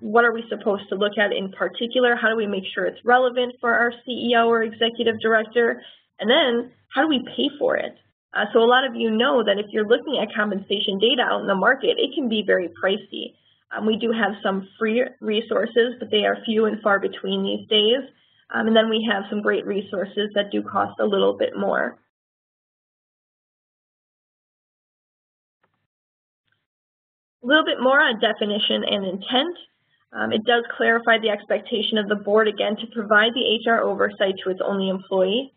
What are we supposed to look at in particular? How do we make sure it's relevant for our CEO or executive director? And then how do we pay for it? So a lot of you know that if you're looking at compensation data out in the market, it can be very pricey. We do have some free resources, but they are few and far between these days. And then we have some great resources that do cost a little bit more. A little bit more on definition and intent. It does clarify the expectation of the board, again, to provide the HR oversight to its only employee.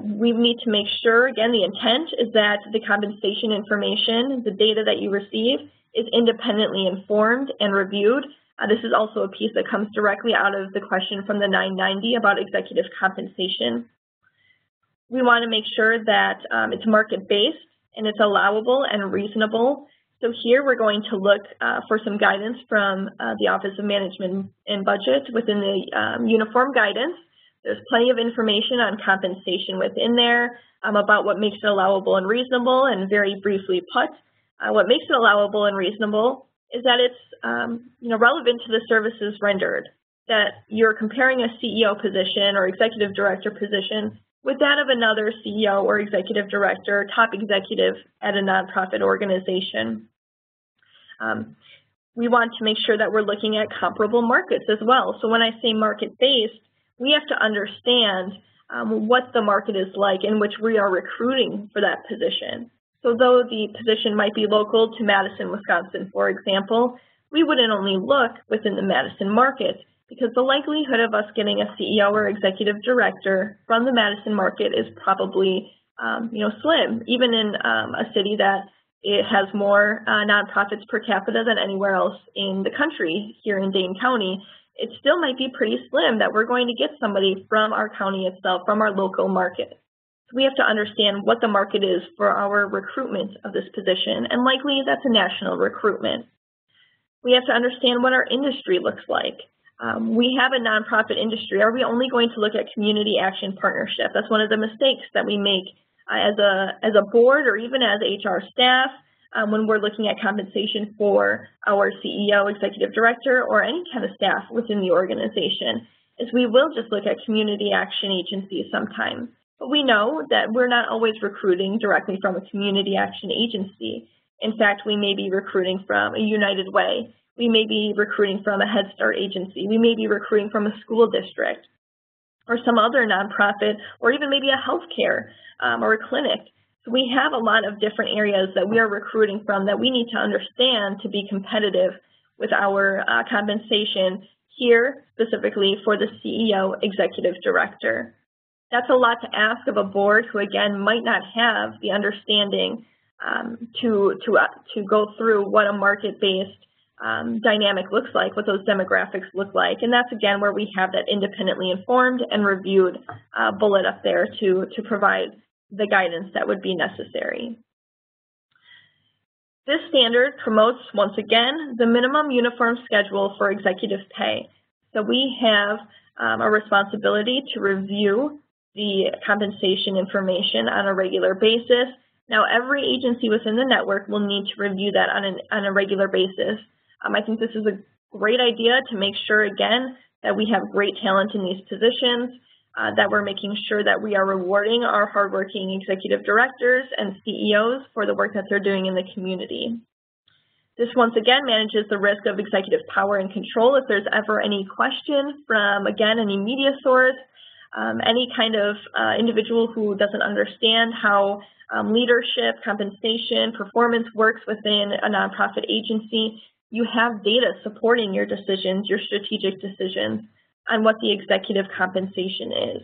We need to make sure, again, the intent is that the compensation information, the data that you receive, is independently informed and reviewed. This is also a piece that comes directly out of the question from the 990 about executive compensation. We want to make sure that it's market-based and it's allowable and reasonable. So here we're going to look for some guidance from the Office of Management and Budget within the uniform guidance. There's plenty of information on compensation within there about what makes it allowable and reasonable, and very briefly put, what makes it allowable and reasonable is that it's relevant to the services rendered, that you're comparing a CEO position or executive director position with that of another CEO or executive director, top executive at a nonprofit organization. We want to make sure that we're looking at comparable markets as well. So when I say market-based, we have to understand what the market is like in which we are recruiting for that position. So though the position might be local to Madison, Wisconsin, for example, we wouldn't only look within the Madison market, because the likelihood of us getting a CEO or executive director from the Madison market is probably slim, even in a city that it has more nonprofits per capita than anywhere else in the country. Here in Dane County, it still might be pretty slim that we're going to get somebody from our county itself, from our local market. So we have to understand what the market is for our recruitment of this position, and likely that's a national recruitment. We have to understand what our industry looks like. We have a nonprofit industry. Are we only going to look at community action partnership? That's one of the mistakes that we make as a board or even as HR staff when we're looking at compensation for our CEO, executive director, or any kind of staff within the organization, is we will just look at community action agencies sometimes. But we know that we're not always recruiting directly from a community action agency. In fact, we may be recruiting from a United Way. We may be recruiting from a Head Start agency. We may be recruiting from a school district or some other nonprofit, or even maybe a healthcare or a clinic. So we have a lot of different areas that we are recruiting from that we need to understand to be competitive with our compensation here, specifically for the CEO, executive director. That's a lot to ask of a board who, again, might not have the understanding to go through what a market-based dynamic looks like, what those demographics look like. And that's, again, where we have that independently informed and reviewed bullet up there to provide the guidance that would be necessary. This standard promotes, once again, the minimum uniform schedule for executive pay. So we have a responsibility to review the compensation information on a regular basis. Now, every agency within the network will need to review that on a regular basis. I think this is a great idea to make sure, again, that we have great talent in these positions, that we're making sure that we are rewarding our hardworking executive directors and CEOs for the work that they're doing in the community. This, once again, manages the risk of executive power and control if there's ever any question from, again, any media source, any kind of individual who doesn't understand how leadership, compensation, performance works within a nonprofit agency. You have data supporting your decisions, your strategic decisions on what the executive compensation is.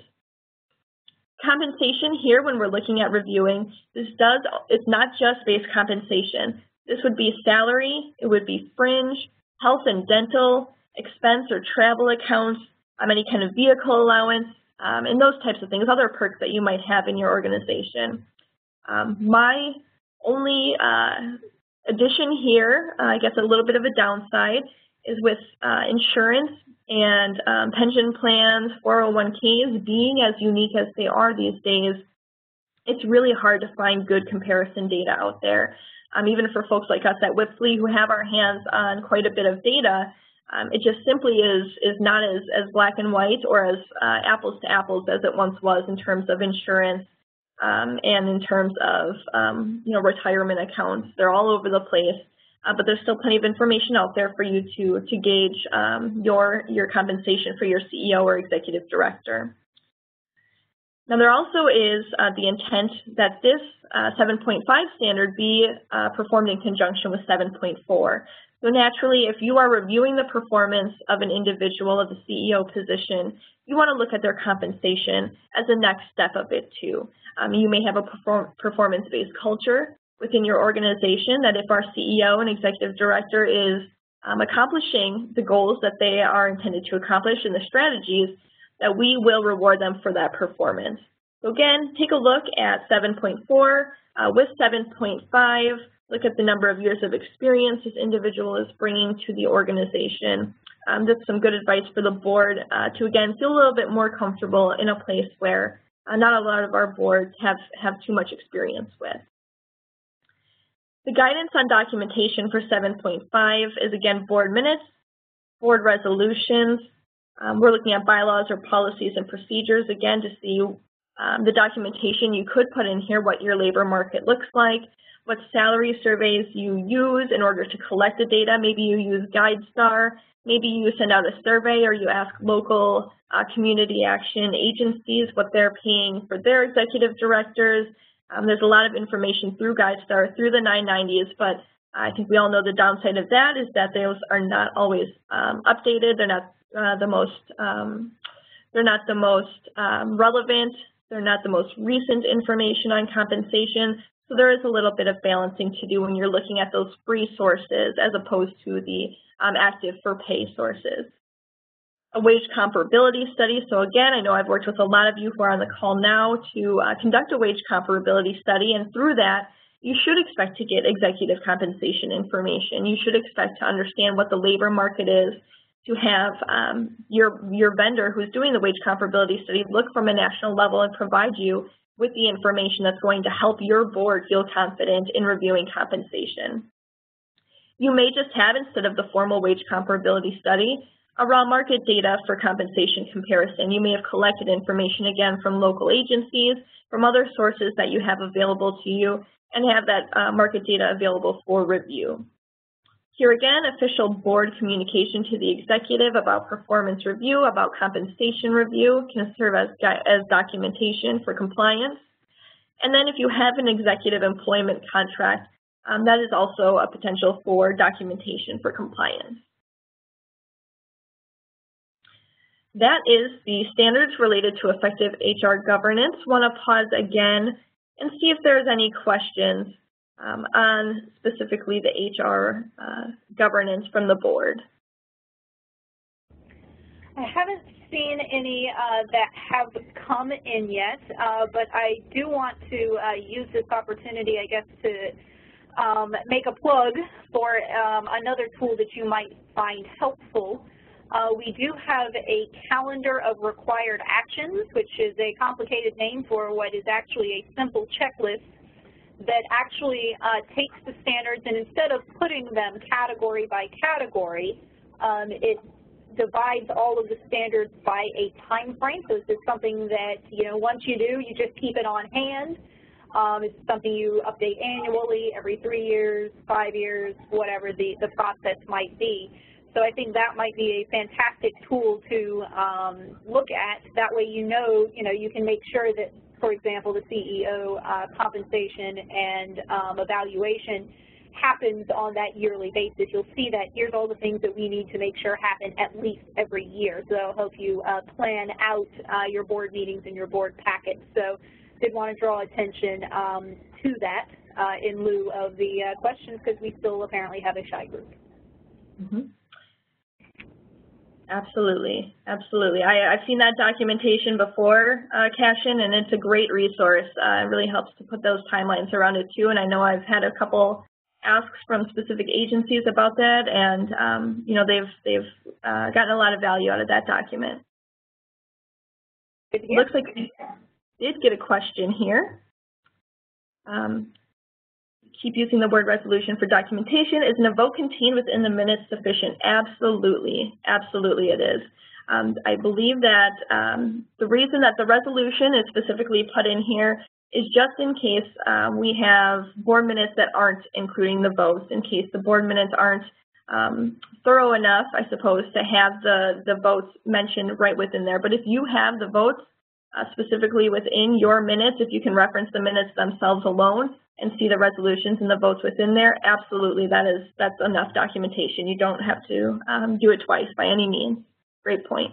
Compensation here, when we're looking at reviewing, it's not just base compensation. This would be salary, it would be fringe, health and dental, expense or travel accounts, any kind of vehicle allowance, and those types of things, other perks that you might have in your organization. My only addition here, I guess a little bit of a downside, is with insurance and pension plans, 401ks being as unique as they are these days. it's really hard to find good comparison data out there. Even for folks like us at Whipsley who have our hands on quite a bit of data, it just simply is not as black and white or as apples to apples as it once was in terms of insurance and in terms of retirement accounts. They're all over the place, but there's still plenty of information out there for you to gauge your compensation for your CEO or executive director. Now, there also is the intent that this 7.5 standard be performed in conjunction with 7.4. So naturally, if you are reviewing the performance of an individual of the CEO position, you want to look at their compensation as the next step of it too. You may have a performance-based culture within your organization that if our CEO and executive director is accomplishing the goals that they are intended to accomplish and the strategies, that we will reward them for that performance. So again, take a look at 7.4 with 7.5. Look at the number of years of experience this individual is bringing to the organization. That's some good advice for the board to, again, feel a little bit more comfortable in a place where not a lot of our boards have too much experience with. The guidance on documentation for 7.5 is, again, board minutes, board resolutions. We're looking at bylaws or policies and procedures, again, to see the documentation you could put in here, what your labor market looks like, what salary surveys you use in order to collect the data. Maybe you use GuideStar, maybe you send out a survey or you ask local community action agencies what they're paying for their executive directors. There's a lot of information through GuideStar, through the 990s, but I think we all know the downside of that is that those are not always updated. They're not the most relevant. They're not the most recent information on compensation. So there is a little bit of balancing to do when you're looking at those free sources as opposed to the active for pay sources. A wage comparability study. So again, I know I've worked with a lot of you who are on the call now to conduct a wage comparability study, and through that, you should expect to get executive compensation information. You should expect to understand what the labor market is, to have your vendor who's doing the wage comparability study look from a national level and provide you with the information that's going to help your board feel confident in reviewing compensation. You may just have, instead of the formal wage comparability study, a raw market data for compensation comparison. You may have collected information, again, from local agencies, from other sources that you have available to you, and have that market data available for review. Here again, official board communication to the executive about performance review, about compensation review can serve as documentation for compliance. And then if you have an executive employment contract, that is also a potential for documentation for compliance. That is the standards related to effective HR governance. I want to pause again and see if there's any questions on specifically the HR governance from the board. I haven't seen any that have come in yet, but I do want to use this opportunity, I guess, to make a plug for another tool that you might find helpful. We do have a calendar of required actions, which is a complicated name for what is actually a simple checklist that actually takes the standards, and instead of putting them category by category, it divides all of the standards by a time frame. So this is something that, once you do, you just keep it on hand. It's something you update annually, every 3 years, 5 years, whatever the process might be. So I think that might be a fantastic tool to look at. That way you can make sure that, for example, the CEO compensation and evaluation happens on that yearly basis. You'll see that here's all the things that we need to make sure happen at least every year. So that'll help you plan out your board meetings and your board packets. So did want to draw attention to that in lieu of the questions, because we still apparently have a shy group. Mm-hmm. Absolutely, absolutely. I've seen that documentation before, Cashin, and it's a great resource. It really helps to put those timelines around it too. And I know I've had a couple asks from specific agencies about that, and they've gotten a lot of value out of that document. It looks like we did get a question here. Keep using the word resolution for documentation. Is an vote contained within the minutes sufficient? Absolutely. Absolutely it is. I believe that the reason that the resolution is specifically put in here is just in case we have board minutes that aren't including the votes, in case the board minutes aren't thorough enough, I suppose, to have the votes mentioned right within there. But if you have the votes specifically within your minutes, if you can reference the minutes themselves alone and see the resolutions and the votes within there, absolutely, that's enough documentation. You don't have to do it twice by any means. Great point.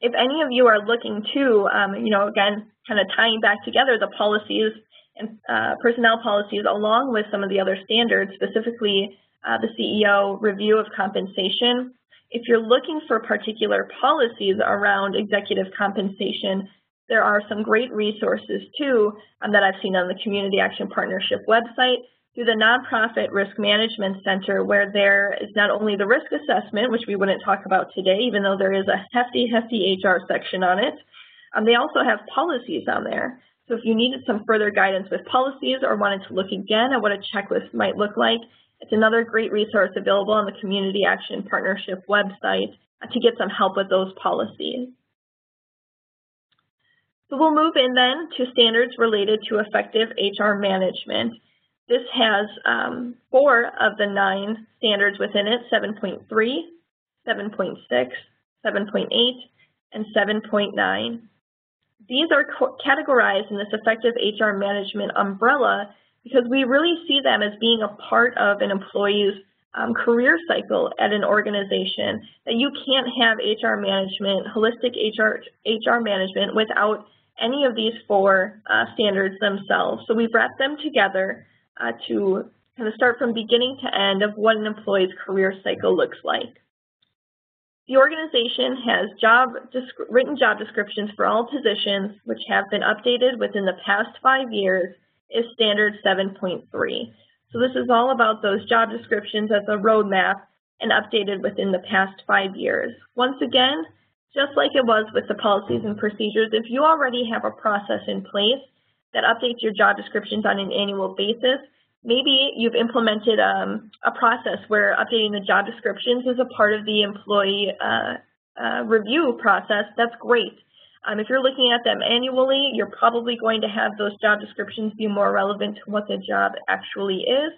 If any of you are looking to, again, kind of tying back together the policies and personnel policies along with some of the other standards, specifically the CEO review of compensation, if you're looking for particular policies around executive compensation, there are some great resources too that I've seen on the Community Action Partnership website through the Nonprofit Risk Management Center, where there is not only the risk assessment, which we wouldn't talk about today, even though there is a hefty HR section on it. They also have policies on there. So if you needed some further guidance with policies or wanted to look again at what a checklist might look like, it's another great resource available on the Community Action Partnership website to get some help with those policies. So we'll move in then to standards related to effective HR management. This has 4 of the 9 standards within it, 7.3, 7.6, 7.8, and 7.9. These are categorized in this effective HR management umbrella because we really see them as being a part of an employee's career cycle at an organization, that you can't have HR management, holistic HR management without any of these 4 standards themselves. So we've wrapped them together to kind of start from beginning to end of what an employee's career cycle looks like. The organization has written job descriptions for all positions, which have been updated within the past 5 years, is standard 7.3. So this is all about those job descriptions as a roadmap and updated within the past 5 years. Once again, just like it was with the policies and procedures, if you already have a process in place that updates your job descriptions on an annual basis, maybe you've implemented a process where updating the job descriptions is a part of the employee review process. That's great. If you're looking at them annually, you're probably going to have those job descriptions be more relevant to what the job actually is.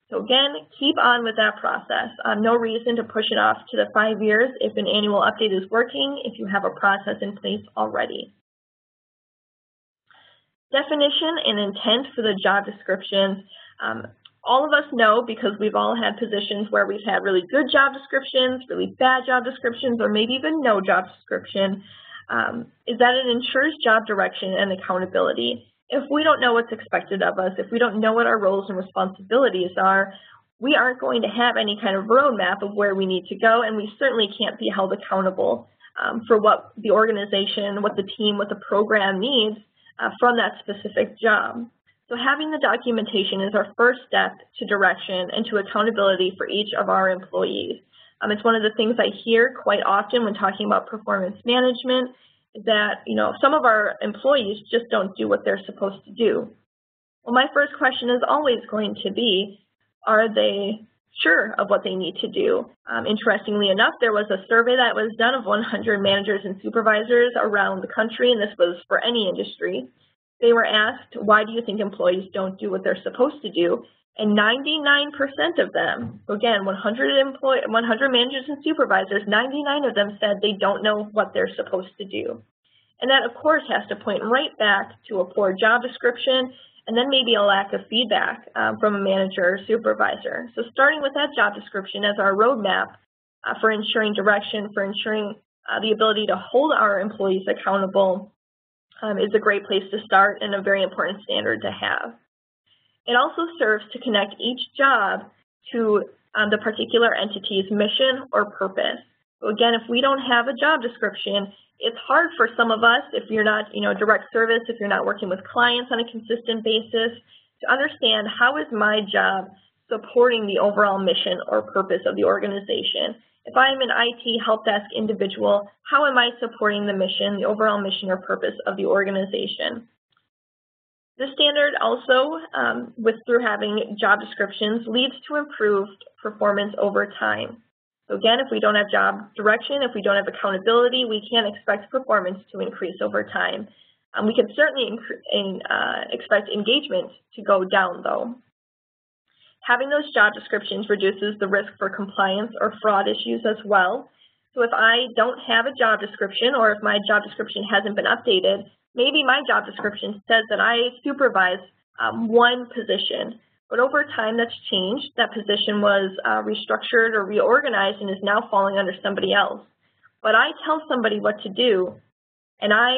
So again, keep on with that process. No reason to push it off to the 5 years if an annual update is working, if you have a process in place already. Definition and intent for the job descriptions. All of us know, because we've all had positions where we've had really good job descriptions, really bad job descriptions, or maybe even no job description, is that it ensures job direction and accountability. If we don't know what's expected of us, if we don't know what our roles and responsibilities are, we aren't going to have any kind of roadmap of where we need to go, and we certainly can't be held accountable for what the organization, what the team, what the program needs from that specific job. So having the documentation is our first step to direction and to accountability for each of our employees. It's one of the things I hear quite often when talking about performance management, is that some of our employees just don't do what they're supposed to do. Well, my first question is always going to be, are they sure of what they need to do? Interestingly enough, there was a survey that was done of 100 managers and supervisors around the country, and this was for any industry. They were asked, why do you think employees don't do what they're supposed to do? And 99% of them, so again, 100 managers and supervisors, 99 of them said they don't know what they're supposed to do. And that, of course, has to point right back to a poor job description and then maybe a lack of feedback from a manager or supervisor. So starting with that job description as our roadmap for ensuring direction, for ensuring the ability to hold our employees accountable is a great place to start and a very important standard to have. It also serves to connect each job to the particular entity's mission or purpose. So again, if we don't have a job description, it's hard for some of us, if you're not direct service, if you're not working with clients on a consistent basis, to understand how is my job supporting the overall mission or purpose of the organization. If I'm an IT help desk individual, how am I supporting the mission, the overall mission or purpose of the organization? This standard also, through having job descriptions, leads to improved performance over time. So again, if we don't have job direction, if we don't have accountability, we can't expect performance to increase over time. We can certainly expect engagement to go down, though. Having those job descriptions reduces the risk for compliance or fraud issues as well. So if I don't have a job description, or if my job description hasn't been updated, maybe my job description says that I supervise one position, but over time that's changed. That position was restructured or reorganized and is now falling under somebody else. But I tell somebody what to do, and I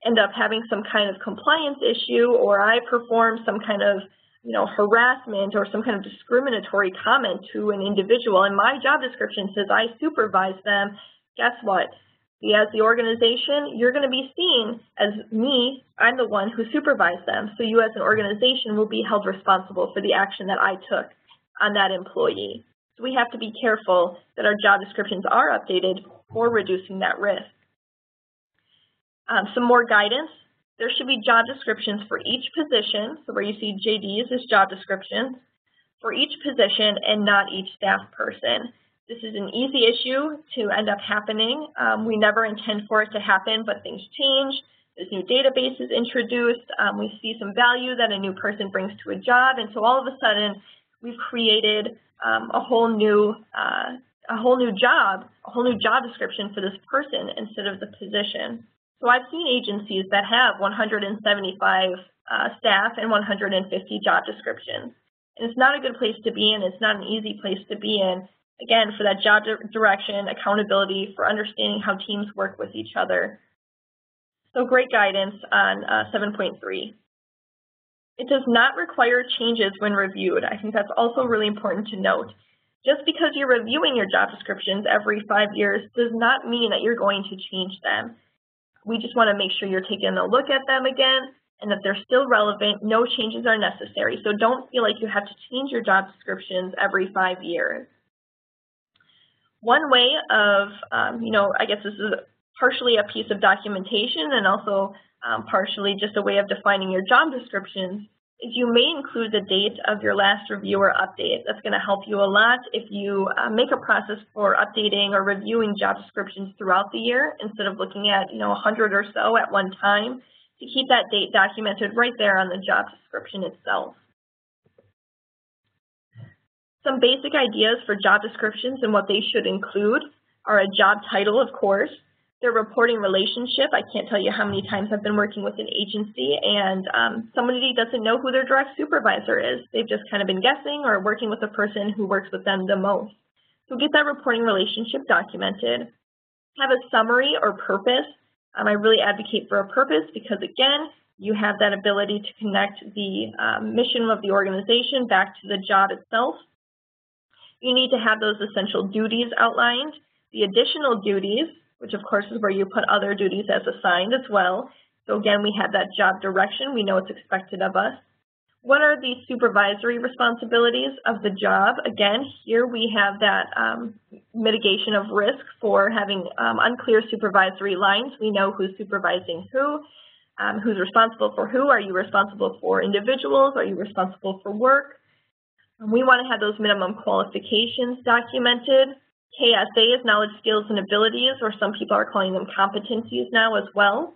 end up having some kind of compliance issue, or I perform some kind of harassment or some kind of discriminatory comment to an individual, and my job description says I supervise them. Guess what? As the organization, you're going to be seen as me. I'm the one who supervised them. So you as an organization will be held responsible for the action that I took on that employee. So we have to be careful that our job descriptions are updated for reducing that risk. Some more guidance. There should be job descriptions for each position. So where you see JDs is job descriptions for each position and not each staff person. This is an easy issue to end up happening. We never intend for it to happen, but things change. There's new databases introduced. We see some value that a new person brings to a job, and so all of a sudden we've created a whole new job description for this person instead of the position. So I've seen agencies that have 175 staff and 150 job descriptions. And it's not a good place to be in. It's not an easy place to be in, again, for that job direction, accountability, for understanding how teams work with each other. So great guidance on 7.3. It does not require changes when reviewed. I think that's also really important to note. Just because you're reviewing your job descriptions every 5 years does not mean that you're going to change them. We just want to make sure you're taking a look at them again and that they're still relevant. No changes are necessary. So don't feel like you have to change your job descriptions every 5 years. One way of, I guess this is partially a piece of documentation and also partially just a way of defining your job descriptions, is you may include the date of your last review or update. That's going to help you a lot if you make a process for updating or reviewing job descriptions throughout the year instead of looking at 100 or so at one time, to keep that date documented right there on the job description itself. Some basic ideas for job descriptions and what they should include are a job title, of course, their reporting relationship. I can't tell you how many times I've been working with an agency and somebody doesn't know who their direct supervisor is. They've just kind of been guessing or working with the person who works with them the most. So get that reporting relationship documented. Have a summary or purpose. I really advocate for a purpose because, again, you have that ability to connect the mission of the organization back to the job itself. You need to have those essential duties outlined, the additional duties, which of course is where you put other duties as assigned as well. So again, we have that job direction. We know what's expected of us. What are the supervisory responsibilities of the job? Again, here we have that mitigation of risk for having unclear supervisory lines. We know who's supervising who's responsible for who. Are you responsible for individuals? Are you responsible for work? We want to have those minimum qualifications documented. KSA is knowledge, skills, and abilities, or some people are calling them competencies now as well.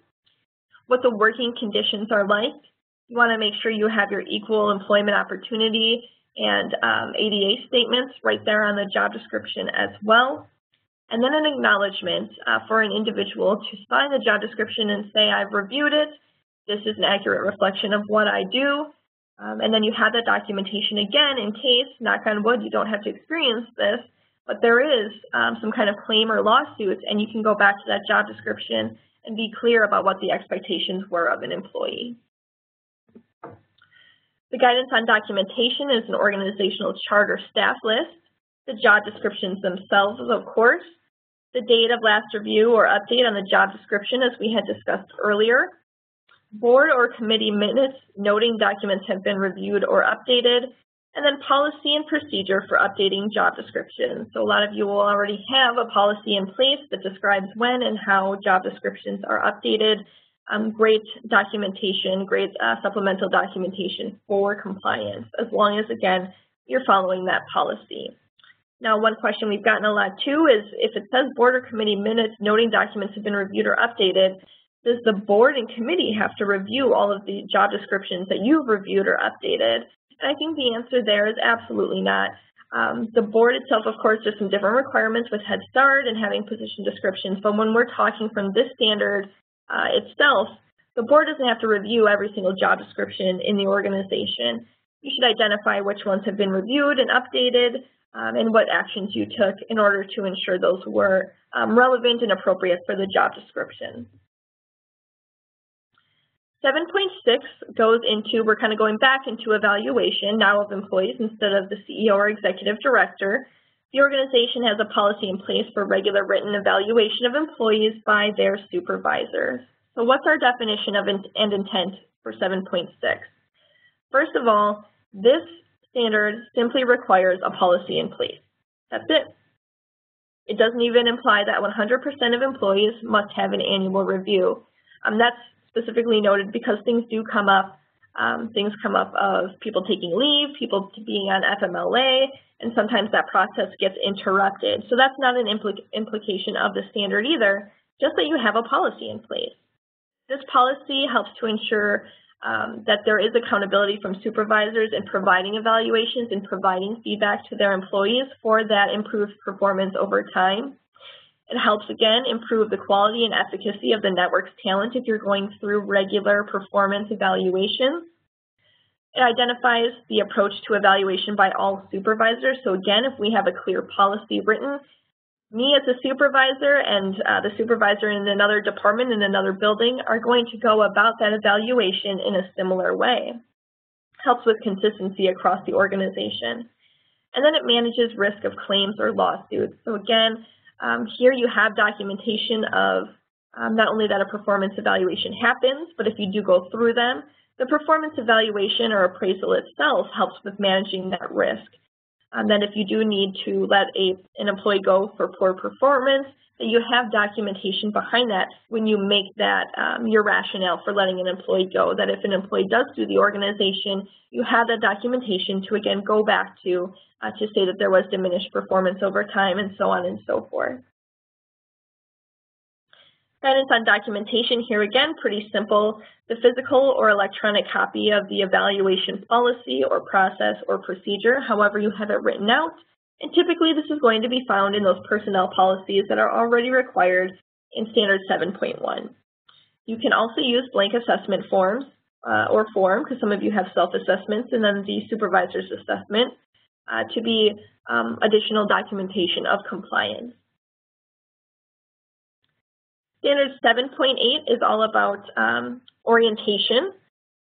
What the working conditions are like. You want to make sure you have your equal employment opportunity and ADA statements right there on the job description as well. And then an acknowledgement for an individual to sign the job description and say, I've reviewed it. This is an accurate reflection of what I do. And then you have that documentation again in case, knock on wood, you don't have to experience this, but there is some kind of claim or lawsuit, and you can go back to that job description and be clear about what the expectations were of an employee. The guidance on documentation is an organizational chart or staff list, the job descriptions themselves, of course, the date of last review or update on the job description as we had discussed earlier, board or committee minutes noting documents have been reviewed or updated, and then policy and procedure for updating job descriptions. So a lot of you will already have a policy in place that describes when and how job descriptions are updated. great documentation, great supplemental documentation for compliance, as long as, again, you're following that policy. Now, one question we've gotten a lot too is if it says board or committee minutes noting documents have been reviewed or updated, does the board and committee have to review all of the job descriptions that you've reviewed or updated? And I think the answer there is absolutely not. The board itself, of course, there's some different requirements with Head Start and having position descriptions, but when we're talking from this standard itself, the board doesn't have to review every single job description in the organization. You should identify which ones have been reviewed and updated and what actions you took in order to ensure those were relevant and appropriate for the job description. 7.6 goes into, we're kind of going back into evaluation now of employees instead of the CEO or executive director. The organization has a policy in place for regular written evaluation of employees by their supervisors. So what's our definition of and intent for 7.6? First of all, this standard simply requires a policy in place. That's it. It doesn't even imply that 100% of employees must have an annual review. That's specifically noted because things do come up. Things come up of people taking leave, people being on FMLA, and sometimes that process gets interrupted. So that's not an implication of the standard either, just that you have a policy in place. This policy helps to ensure that there is accountability from supervisors in providing evaluations and providing feedback to their employees for that improved performance over time. It helps, again, improve the quality and efficacy of the network's talent if you're going through regular performance evaluations. It identifies the approach to evaluation by all supervisors. So again, if we have a clear policy written, me as a supervisor and the supervisor in another department in another building are going to go about that evaluation in a similar way. Helps with consistency across the organization. And then it manages risk of claims or lawsuits. So again, here you have documentation of not only that a performance evaluation happens, but if you do go through them, the performance evaluation or appraisal itself helps with managing that risk. Then if you do need to let an employee go for poor performance, that you have documentation behind that when you make that your rationale for letting an employee go, that if an employee does sue the organization, you have that documentation to, again, go back to say that there was diminished performance over time and so on and so forth. Guidance on documentation here, again, pretty simple. The physical or electronic copy of the evaluation policy or process or procedure, however you have it written out. And typically this is going to be found in those personnel policies that are already required in Standard 7.1. You can also use blank assessment forms or form, because some of you have self-assessments, and then the supervisor's assessment to be additional documentation of compliance. Standard 7.8 is all about orientation.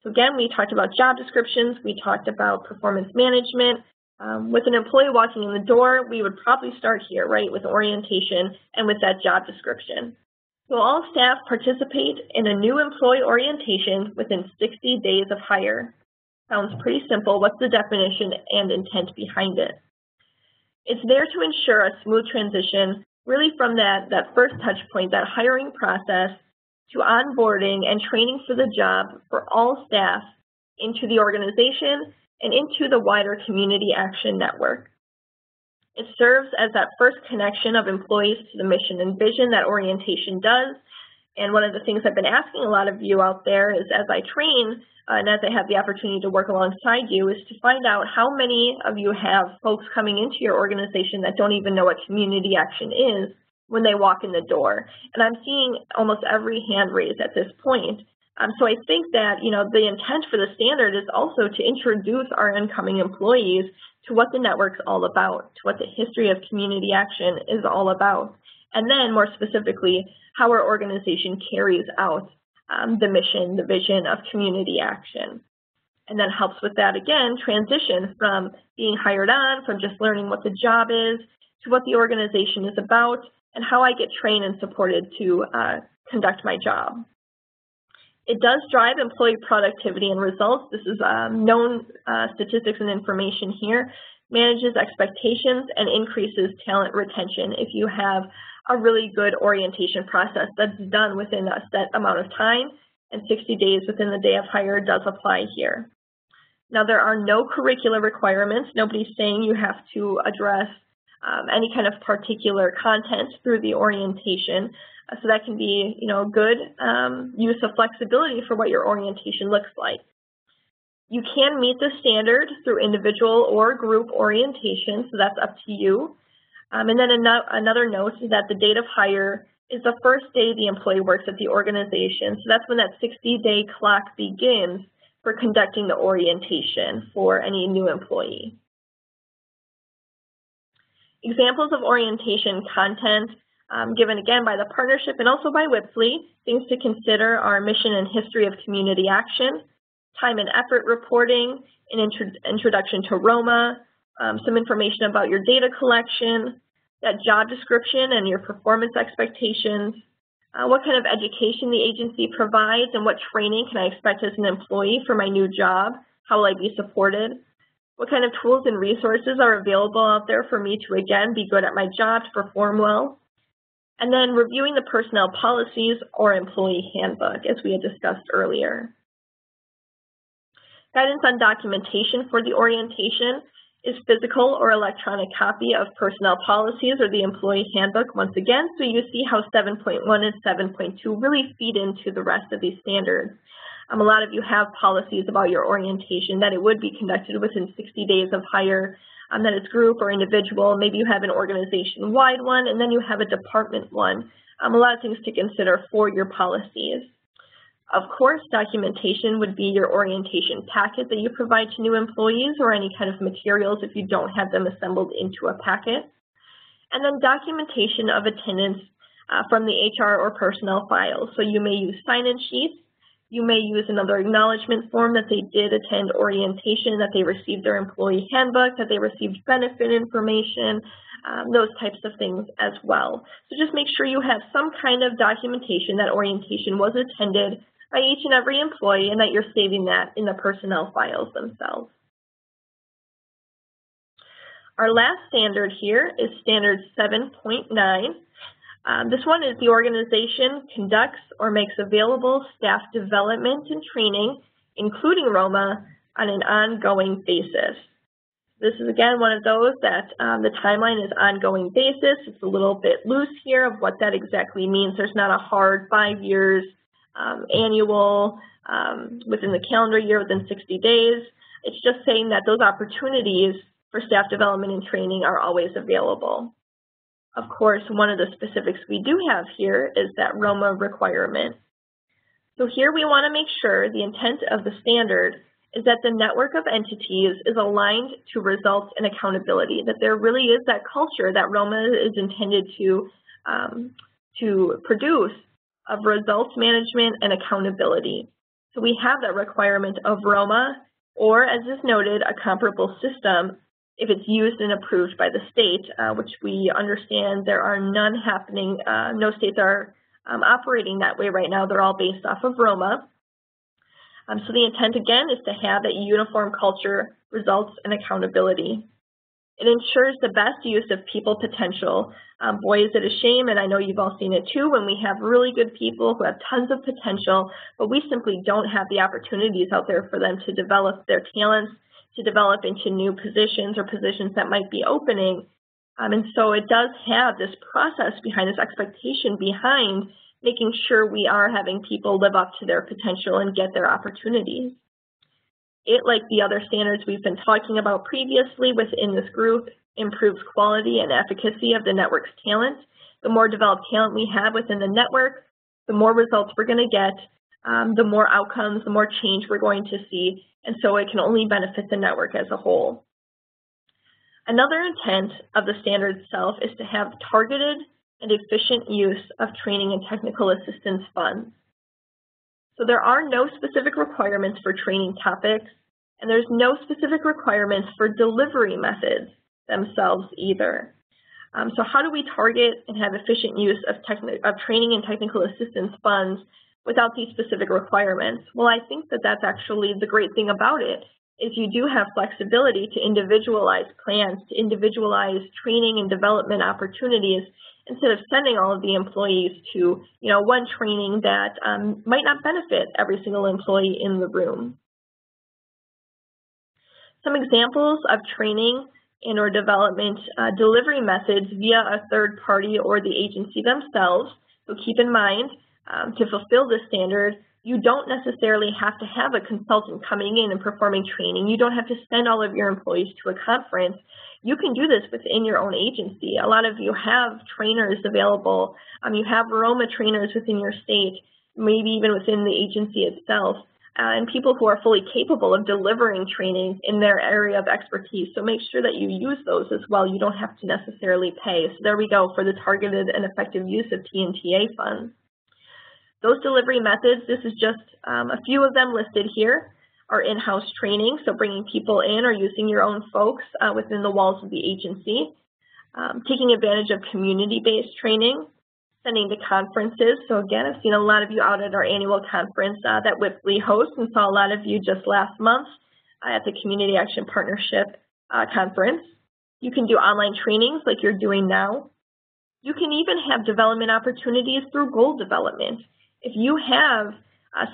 So again, we talked about job descriptions, we talked about performance management. With an employee walking in the door, we would probably start here, right, with orientation and with that job description. So all staff participate in a new employee orientation within 60 days of hire. Sounds pretty simple. What's the definition and intent behind it? It's there to ensure a smooth transition really from that first touch point, that hiring process, to onboarding and training for the job for all staff into the organization and into the wider community action network. It serves as that first connection of employees to the mission and vision that orientation does. And one of the things I've been asking a lot of you out there is, as I train and as I have the opportunity to work alongside you, is to find out how many of you have folks coming into your organization that don't even know what community action is when they walk in the door. And I'm seeing almost every hand raised at this point. So I think that, the intent for the standard is also to introduce our incoming employees to what the network's all about, to what the history of community action is all about, and then more specifically, how our organization carries out the mission, the vision of community action. And then helps with that, again, transition from being hired on, from just learning what the job is, to what the organization is about, and how I get trained and supported to conduct my job. It does drive employee productivity and results. This is known statistics and information here. Manages expectations and increases talent retention if you have a really good orientation process that's done within a set amount of time and 60 days within the day of hire does apply here. Now, there are no curricular requirements. Nobody's saying you have to address any kind of particular content through the orientation. So that can be, good use of flexibility for what your orientation looks like. You can meet the standard through individual or group orientation, so that's up to you. And then another note is that the date of hire is the first day the employee works at the organization. So that's when that 60-day clock begins for conducting the orientation for any new employee. Examples of orientation content given again by the partnership and also by WIPSLE. Things to consider are mission and history of community action, time and effort reporting, an introduction to Roma, some information about your data collection, that job description and your performance expectations, what kind of education the agency provides and what training can I expect as an employee for my new job, how will I be supported, what kind of tools and resources are available out there for me to, again, be good at my job, to perform well, and then reviewing the personnel policies or employee handbook, as we had discussed earlier. Guidance on documentation for the orientation is physical or electronic copy of personnel policies or the employee handbook once again, so you see how 7.1 and 7.2 really feed into the rest of these standards. A lot of you have policies about your orientation that it would be conducted within 60 days of hire, that it's group or individual. Maybe you have an organization-wide one, and then you have a department one. A lot of things to consider for your policies. Of course, documentation would be your orientation packet that you provide to new employees or any kind of materials if you don't have them assembled into a packet. And then documentation of attendance from the HR or personnel files. So you may use sign-in sheets. You may use another acknowledgement form that they did attend orientation, that they received their employee handbook, that they received benefit information, those types of things as well. So just make sure you have some kind of documentation that orientation was attended by each and every employee and that you're saving that in the personnel files themselves. Our last standard here is standard 7.9. This one is the organization conducts or makes available staff development and training, including Roma, on an ongoing basis. This is, again, one of those that the timeline is ongoing basis. It's a little bit loose here of what that exactly means. There's not a hard 5 years, annual, within the calendar year, within 60 days. It's just saying that those opportunities for staff development and training are always available. Of course, one of the specifics we do have here is that Roma requirement. So here we want to make sure the intent of the standard is that the network of entities is aligned to results and accountability, that there really is that culture that Roma is intended to produce of results management and accountability. So we have that requirement of Roma, or as is noted, a comparable system if it's used and approved by the state, which we understand there are none happening. No states are operating that way right now. They're all based off of Roma. So the intent, again, is to have that uniform culture, results, and accountability. It ensures the best use of people potential. Boy, is it a shame, and I know you've all seen it too, when we have really good people who have tons of potential, but we simply don't have the opportunities out there for them to develop their talents, to develop into new positions or positions that might be opening. And so it does have this process behind, this expectation behind making sure we are having people live up to their potential and get their opportunities. It, like the other standards we've been talking about previously within this group, improves quality and efficacy of the network's talent. The more developed talent we have within the network, the more results we're going to get, the more outcomes, the more change we're going to see, and so it can only benefit the network as a whole. Another intent of the standard itself is to have targeted and efficient use of training and technical assistance funds. So there are no specific requirements for training topics, and there's no specific requirements for delivery methods themselves either. So how do we target and have efficient use of training and technical assistance funds without these specific requirements? Well, I think that that's actually the great thing about it, is you do have flexibility to individualize plans, to individualize training and development opportunities, instead of sending all of the employees to, one training that might not benefit every single employee in the room. Some examples of training and or development delivery methods via a third party or the agency themselves. So keep in mind, to fulfill this standard, you don't necessarily have to have a consultant coming in and performing training. You don't have to send all of your employees to a conference. You can do this within your own agency. A lot of you have trainers available. You have Roma trainers within your state, maybe even within the agency itself, and people who are fully capable of delivering training in their area of expertise. So make sure that you use those as well. You don't have to necessarily pay. So there we go for the targeted and effective use of TNTA funds. Those delivery methods, this is just a few of them listed here, are in-house training, so bringing people in or using your own folks within the walls of the agency, taking advantage of community-based training, sending to conferences. So again, I've seen a lot of you out at our annual conference that WIPLE hosts, and saw a lot of you just last month at the Community Action Partnership conference. You can do online trainings like you're doing now. You can even have development opportunities through goal development. If you have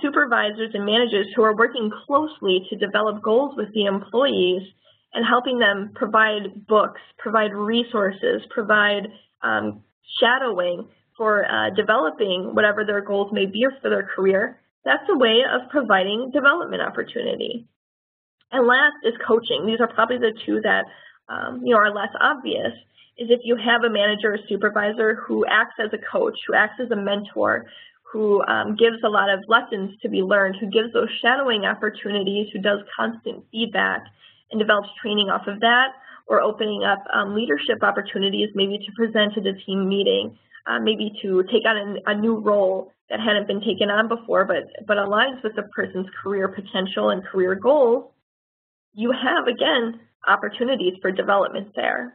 supervisors and managers who are working closely to develop goals with the employees and helping them provide books, provide resources, provide shadowing for developing whatever their goals may be for their career, that's a way of providing development opportunity. And last is coaching. These are probably the two that are less obvious, is if you have a manager or supervisor who acts as a coach, who acts as a mentor, who gives a lot of lessons to be learned, who gives those shadowing opportunities, who does constant feedback and develops training off of that, or opening up leadership opportunities, maybe to present at a team meeting, maybe to take on a new role that hadn't been taken on before, but aligns with the person's career potential and career goals. You have, again, opportunities for development there.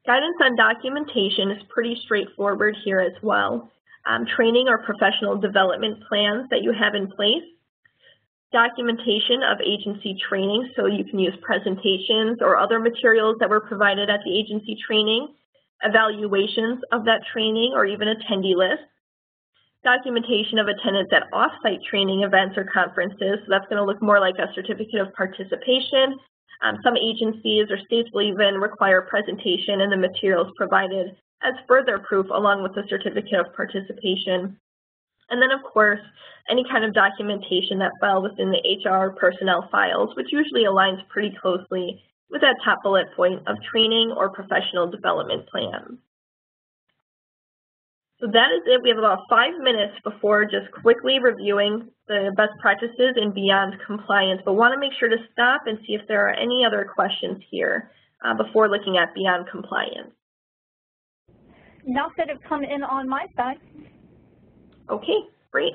Guidance on documentation is pretty straightforward here as well. Training or professional development plans that you have in place. Documentation of agency training, so you can use presentations or other materials that were provided at the agency training. Evaluations of that training or even attendee list. Documentation of attendance at off-site training events or conferences, so that's going to look more like a certificate of participation. Some agencies or states will even require presentation and the materials provided as further proof along with the certificate of participation. And then, of course, any kind of documentation that fell within the HR personnel files, which usually aligns pretty closely with that top bullet point of training or professional development plans. So that is it. We have about 5 minutes before just quickly reviewing the best practices in Beyond Compliance, but want to make sure to stop and see if there are any other questions here before looking at Beyond Compliance. Not that have come in on my side. Okay, great.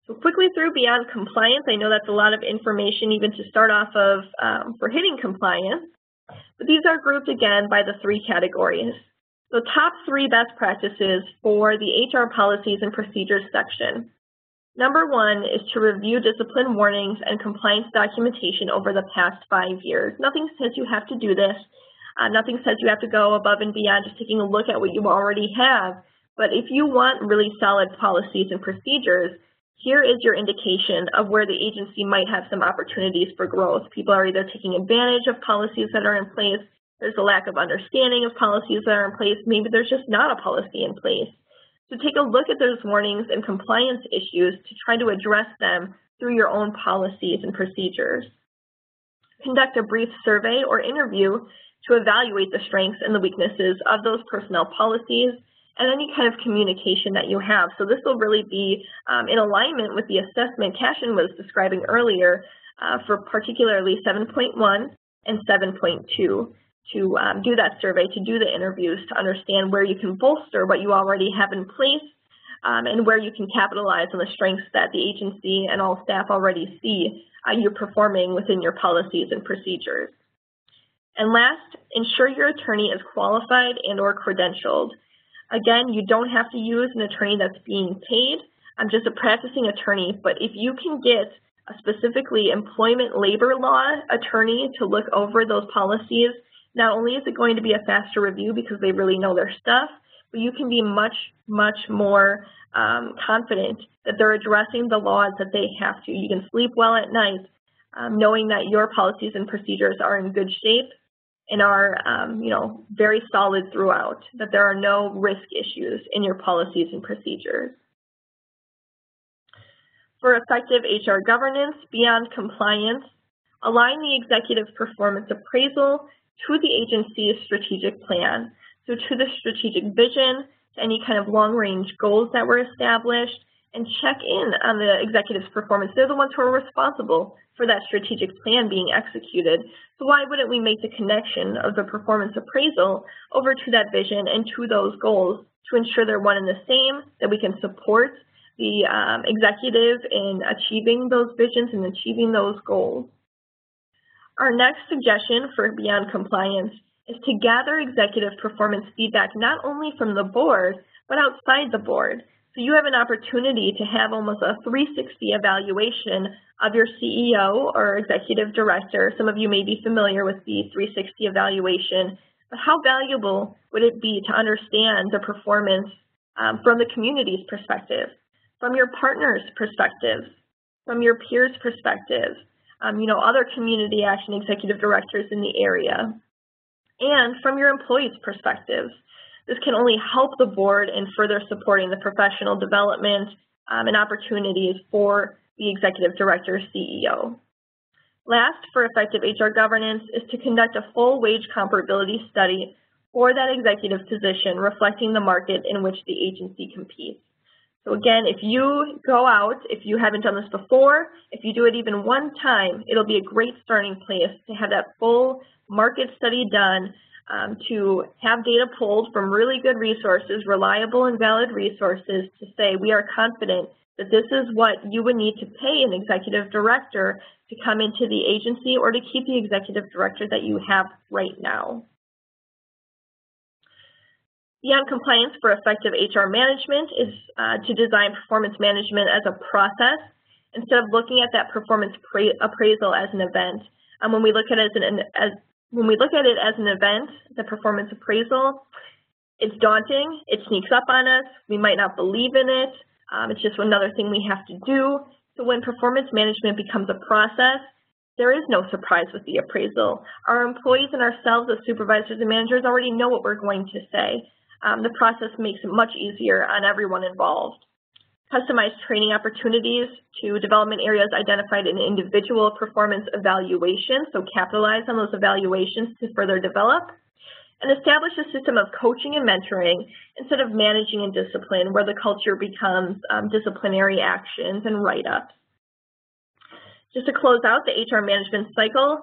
So quickly through Beyond Compliance, I know that's a lot of information even to start off of for hitting compliance, but these are grouped again by the 3 categories. So top 3 best practices for the HR policies and procedures section. Number 1 is to review discipline warnings and compliance documentation over the past 5 years. Nothing says you have to do this. Nothing says you have to go above and beyond just taking a look at what you already have. But if you want really solid policies and procedures, here is your indication of where the agency might have some opportunities for growth. People are either taking advantage of policies that are in place, there's a lack of understanding of policies that are in place, maybe there's just not a policy in place. So take a look at those warnings and compliance issues to try to address them through your own policies and procedures. Conduct a brief survey or interview to evaluate the strengths and the weaknesses of those personnel policies and any kind of communication that you have. So this will really be in alignment with the assessment Cashin was describing earlier for particularly 7.1 and 7.2. To do that survey, to do the interviews, to understand where you can bolster what you already have in place and where you can capitalize on the strengths that the agency and all staff already see you're performing within your policies and procedures. And last, ensure your attorney is qualified and or credentialed. Again, you don't have to use an attorney that's being paid. I'm just a practicing attorney, but if you can get a specifically employment labor law attorney to look over those policies, not only is it going to be a faster review because they really know their stuff, but you can be much, much more confident that they're addressing the laws that they have to. You can sleep well at night knowing that your policies and procedures are in good shape and are very solid throughout, that there are no risk issues in your policies and procedures. For effective HR governance, beyond compliance, align the executive performance appraisal to the agency's strategic plan. So to the strategic vision, to any kind of long-range goals that were established, and check in on the executive's performance. They're the ones who are responsible for that strategic plan being executed. So why wouldn't we make the connection of the performance appraisal over to that vision and to those goals to ensure they're one and the same, that we can support the executive in achieving those visions and achieving those goals. Our next suggestion for beyond compliance is to gather executive performance feedback not only from the board, but outside the board. So you have an opportunity to have almost a 360 evaluation of your CEO or executive director. Some of you may be familiar with the 360 evaluation, but how valuable would it be to understand the performance from the community's perspective, from your partner's perspective, from your peers' perspective, other community action executive directors in the area, and from your employees' perspective. This can only help the board in further supporting the professional development and opportunities for the executive director CEO. Last, for effective HR governance, is to conduct a full wage comparability study for that executive position, reflecting the market in which the agency competes. So again, if you go out, if you haven't done this before, if you do it even one time, it'll be a great starting place to have that full market study done, to have data pulled from really good resources, reliable and valid resources, to say we are confident that this is what you would need to pay an executive director to come into the agency or to keep the executive director that you have right now. Beyond compliance for effective HR management is to design performance management as a process instead of looking at that performance appraisal as an event. When we look at it as an event, the performance appraisal, it's daunting, it sneaks up on us, we might not believe in it, it's just another thing we have to do. So when performance management becomes a process, there is no surprise with the appraisal. Our employees and ourselves as supervisors and managers already know what we're going to say. The process makes it much easier on everyone involved. Customized training opportunities to development areas identified in individual performance evaluations, so capitalize on those evaluations to further develop, and establish a system of coaching and mentoring instead of managing and discipline, where the culture becomes disciplinary actions and write-ups. Just to close out the HR management cycle,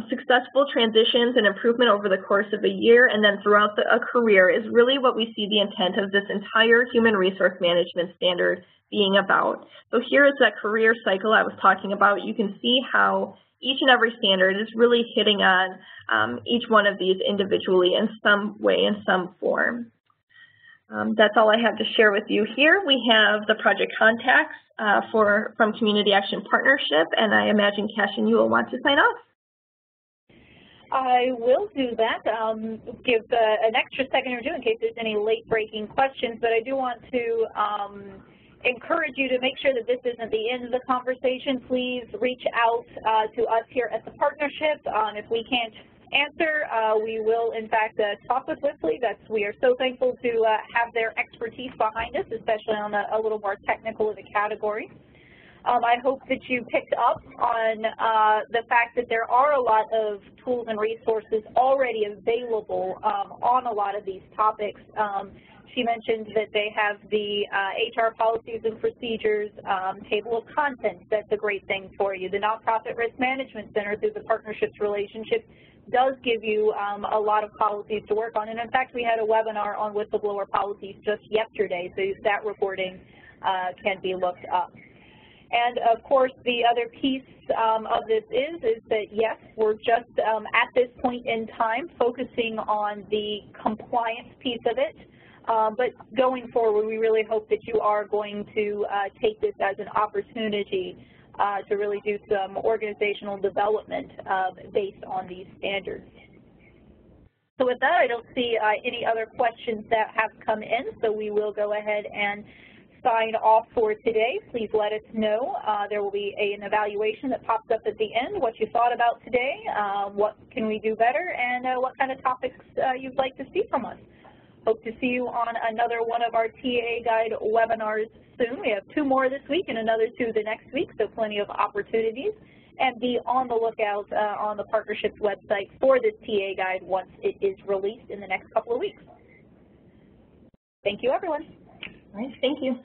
successful transitions and improvement over the course of a year and then throughout a career is really what we see the intent of this entire human resource management standard being about. So here is that career cycle I was talking about. You can see how each and every standard is really hitting on each one of these individually in some way, in some form. That's all I have to share with you here. We have the project contacts from Community Action Partnership, and I imagine Cashin, you will want to sign off. I will do that. Give an extra second or two in case there's any late-breaking questions, but I do want to encourage you to make sure that this isn't the end of the conversation. Please reach out to us here at the partnership. If we can't answer, we will in fact talk with Whistly. We are so thankful to have their expertise behind us, especially on a little more technical of a category. I hope that you picked up on the fact that there are a lot of tools and resources already available on a lot of these topics. She mentioned that they have the HR policies and procedures table of contents. That's a great thing for you. The Nonprofit Risk Management Center, through the partnerships relationship, does give you a lot of policies to work on. And in fact, we had a webinar on whistleblower policies just yesterday, so that reporting can be looked up. And of course, the other piece of this is that, yes, we're just at this point in time focusing on the compliance piece of it. But going forward, we really hope that you are going to take this as an opportunity to really do some organizational development based on these standards. So with that, I don't see any other questions that have come in, so we will go ahead and sign off for today. Please let us know. There will be an evaluation that pops up at the end, what you thought about today, what can we do better, and what kind of topics you'd like to see from us. Hope to see you on another one of our TA Guide webinars soon. We have 2 more this week and another 2 the next week, so plenty of opportunities. And be on the lookout on the partnership's website for this TA Guide once it is released in the next couple of weeks. Thank you, everyone. All right, thank you.